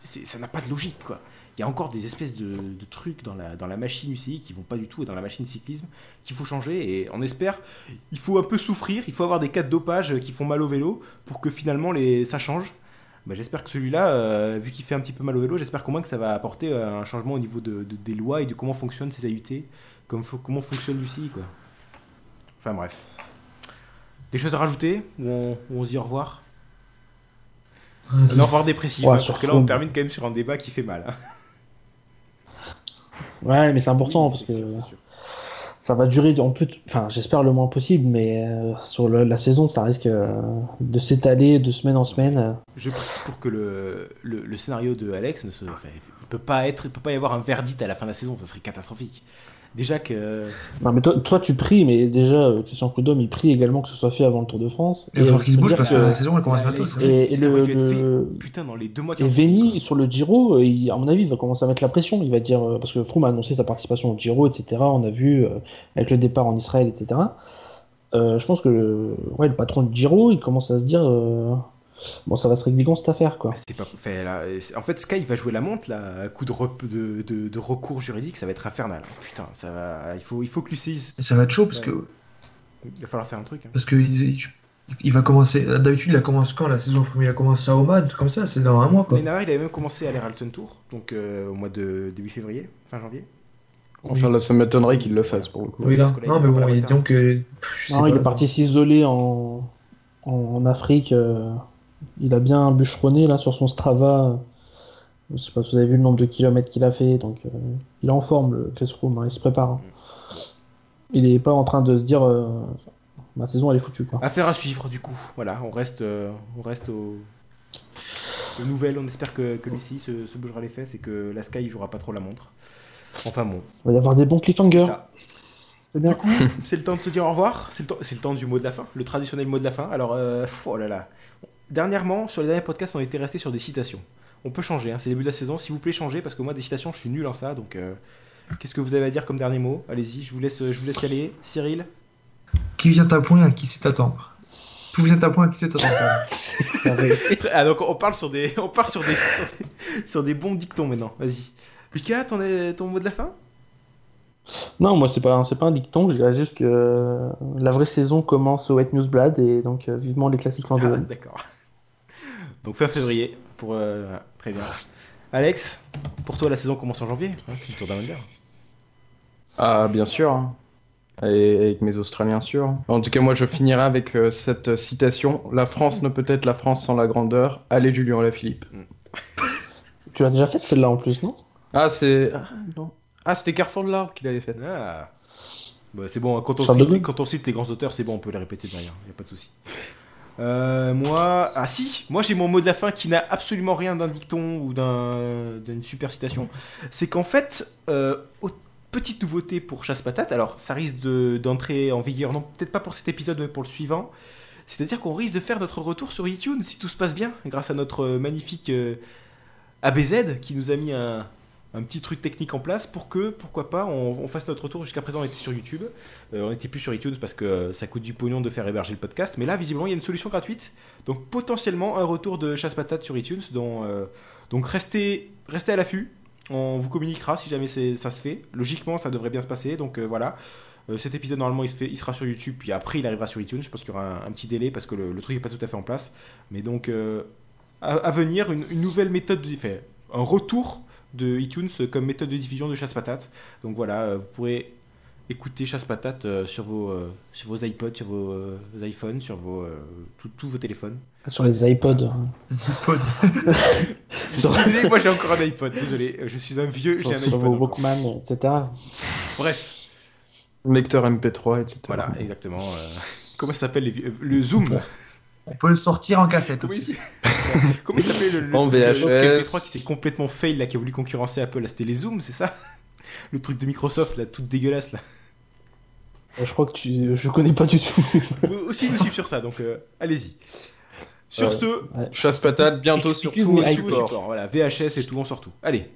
ça n'a pas de logique, quoi. Il y a encore des espèces de trucs dans la machine UCI qui vont pas du tout, et dans la machine cyclisme qu'il faut changer, et on espère, il faut un peu souffrir, il faut avoir des cas de dopage qui font mal au vélo pour que finalement ça change. Bah, j'espère que celui-là, vu qu'il fait un petit peu mal au vélo, j'espère qu'au moins que ça va apporter un changement au niveau des lois et de comment fonctionnent ces AUT, comment fonctionne l'UCI, quoi. Enfin bref. Des choses à rajouter ou on se dit au revoir? Au revoir dépressif, Ouais, parce que là on termine quand même sur un débat qui fait mal. Hein. Ouais, mais c'est important parce que C'est sûr. ça va durer en plus. Enfin, j'espère le moins possible, mais sur la saison, ça risque de s'étaler de semaine en semaine. Je prie pour que le scénario de Alex il peut pas y avoir un verdict à la fin de la saison, ça serait catastrophique. Déjà que. Non, mais toi, tu pries, mais déjà, Christian Prudhomme, il prie également que ce soit fait avant le Tour de France. Il va falloir qu'il se bouge c'est-à-dire parce que la saison elle commence bientôt. ça. Et ça aurait dû être le- fait, putain, dans les 2 mois qui Et ont Veni, sur le Giro, à mon avis, il va commencer à mettre la pression. Il va dire, parce que Froome a annoncé sa participation au Giro, etc. On a vu avec le départ en Israël, etc. Je pense que le patron du Giro, il commence à se dire, bon, ça va se régler cette affaire, quoi. C'est pas fait là. En fait, Sky va jouer la montre là, à coup de recours juridique, ça va être infernal. Putain, ça va. Il faut que l'UCI. Et ça va être chaud parce que Il va falloir faire un truc. Hein. il va commencer. D'habitude, il commence quand la saison Froome? Il a commencé à Oman, comme ça, c'est dans un mois quoi. L'année dernière, il avait même commencé à l'Arlton Tour, donc au mois de début février, fin janvier. Enfin, là, ça m'étonnerait qu'il le fasse pour le coup. Oui, là. parce que là, Non, il mais va pas bon, la et retard. donc, je sais Non, il pas. est parti s'isoler en Afrique. Il a bien bûcheronné là sur son Strava. Je sais pas si vous avez vu le nombre de kilomètres qu'il a fait. Donc, il est en forme, le Chris Froome, hein, il se prépare. Hein. Il est pas en train de se dire ma saison elle est foutue, quoi. Affaire à suivre, du coup. Voilà, on reste aux nouvelles. On espère que l'UCI se bougera les fesses et que la Sky jouera pas trop la montre. Enfin bon. Il va y avoir des bons cliffhangers. Ça. C'est bien. Du coup, c'est le temps de se dire au revoir. C'est le temps du mot de la fin, le traditionnel mot de la fin. Alors, oh là là. Dernièrement, sur les derniers podcasts, on était resté sur des citations. On peut changer, hein, c'est le début de la saison. S'il vous plaît, changez, parce que moi, des citations, je suis nul en ça. Donc, qu'est-ce que vous avez à dire comme dernier mot? Allez-y, je vous laisse y aller. Cyril? Qui vient à point, qui sait attendre? Tout vient à point, qui sait attendre? Ah, donc on part sur des bons dictons maintenant. Vas-y. Lucas, ton mot de la fin? Non, moi c'est pas un dicton. Je dirais juste que la vraie saison commence au Wet Newsblad et donc vivement les classiques Ah, Vendée. d'accord. Donc fin février pour très bien. Alex, pour toi la saison commence en janvier, hein, le Tour d'Amender. Ah, bien sûr. Hein. Et avec mes Australiens sûrs. En tout cas, moi, je finirai avec cette citation. La France ne peut être la France sans la grandeur. Allez, Julien Alaphilippe. Tu l'as déjà faite celle-là en plus, non? Ah, c'est... Ah, non. Ah, c'était Carrefour de l'Arbre qu'il avait fait. Ah. Bah, c'est bon, quand Charles de Gaulle. on cite les grands auteurs, c'est bon, on peut les répéter derrière, y a pas de souci. Moi j'ai mon mot de la fin qui n'a absolument rien d'un dicton ou d'une super citation. C'est qu'en fait, petite nouveauté pour Chasse Patate. Alors, ça risque d'entrer en vigueur, non, peut-être pas pour cet épisode, mais pour le suivant. C'est-à-dire qu'on risque de faire notre retour sur iTunes, si tout se passe bien, grâce à notre magnifique ABZ, qui nous a mis un petit truc technique en place pour que, pourquoi pas, on fasse notre retour. Jusqu'à présent, on était sur YouTube. On n'était plus sur iTunes parce que ça coûte du pognon de faire héberger le podcast. Mais là, visiblement, il y a une solution gratuite. Donc, potentiellement, un retour de Chasse Patate sur iTunes. Donc, restez à l'affût. On vous communiquera si jamais ça se fait. Logiquement, ça devrait bien se passer. Donc, voilà. Cet épisode, normalement, il sera sur YouTube. Puis après, il arrivera sur iTunes. Je pense qu'il y aura un petit délai parce que le truc n'est pas tout à fait en place. Mais donc, à venir, une nouvelle méthode un retour de iTunes comme méthode de diffusion de Chasse Patate. Donc voilà, vous pourrez écouter Chasse Patate sur vos iPods, sur vos iPhones, sur tous vos téléphones. Sur les iPods. Désolé, moi j'ai encore un iPod, désolé, je suis un vieux, j'ai un Sur iPod. vos Walkman, etc. Bref. Lecteur MP3, etc. Voilà, exactement. Comment ça s'appelle le Zoom? On peut le sortir en cassette Comment aussi. il s'appelle le En truc VHS. MP3 qui s'est complètement fail là, qui a voulu concurrencer Apple, là, c'était les Zooms, c'est ça? Le truc de Microsoft là, toute dégueulasse là. Je crois que je connais pas du tout. Vous aussi nous suivre sur ça, donc allez-y. Sur ce, Chasse Patate, bientôt sur tous Excuse-moi, les tous vos supports. supports, voilà, VHS et tout, on sort tout. Allez,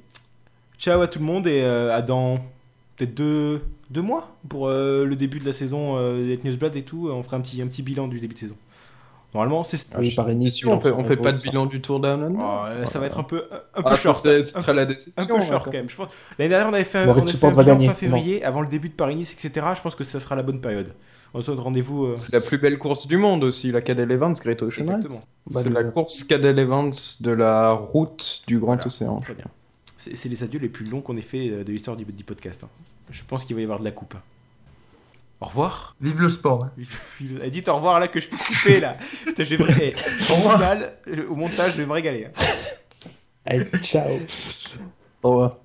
ciao à tout le monde et à dans peut-être deux mois pour le début de la saison des Newsblad et tout. On fera un petit bilan du début de saison. Normalement, c'est Oui, par Si émission. on fait pas de bilan du Tour Down Under. ça va être un peu short. C'est très la déception. Un peu short quand même. Je pense. L'année dernière, on avait fait Bon, un Support bilan va gagner. fin février, avant le début de Paris-Nice, etc. Je pense que ça sera la bonne période. On se donne rendez-vous. La plus belle course du monde aussi, la Cadel Evans, Great Ocean Race. Exactement. C'est la course Cadel Evans de la route du Grand Voilà. Océan. Très bien. C'est les adieux les plus longs qu'on ait fait de l'histoire du podcast. Hein. Je pense qu'il va y avoir de la coupe. Au revoir. Vive le sport. hein. Dites au revoir là que je peux couper là. Putain, je vais au montage, je vais me régaler. hein. Allez, ciao. Au revoir.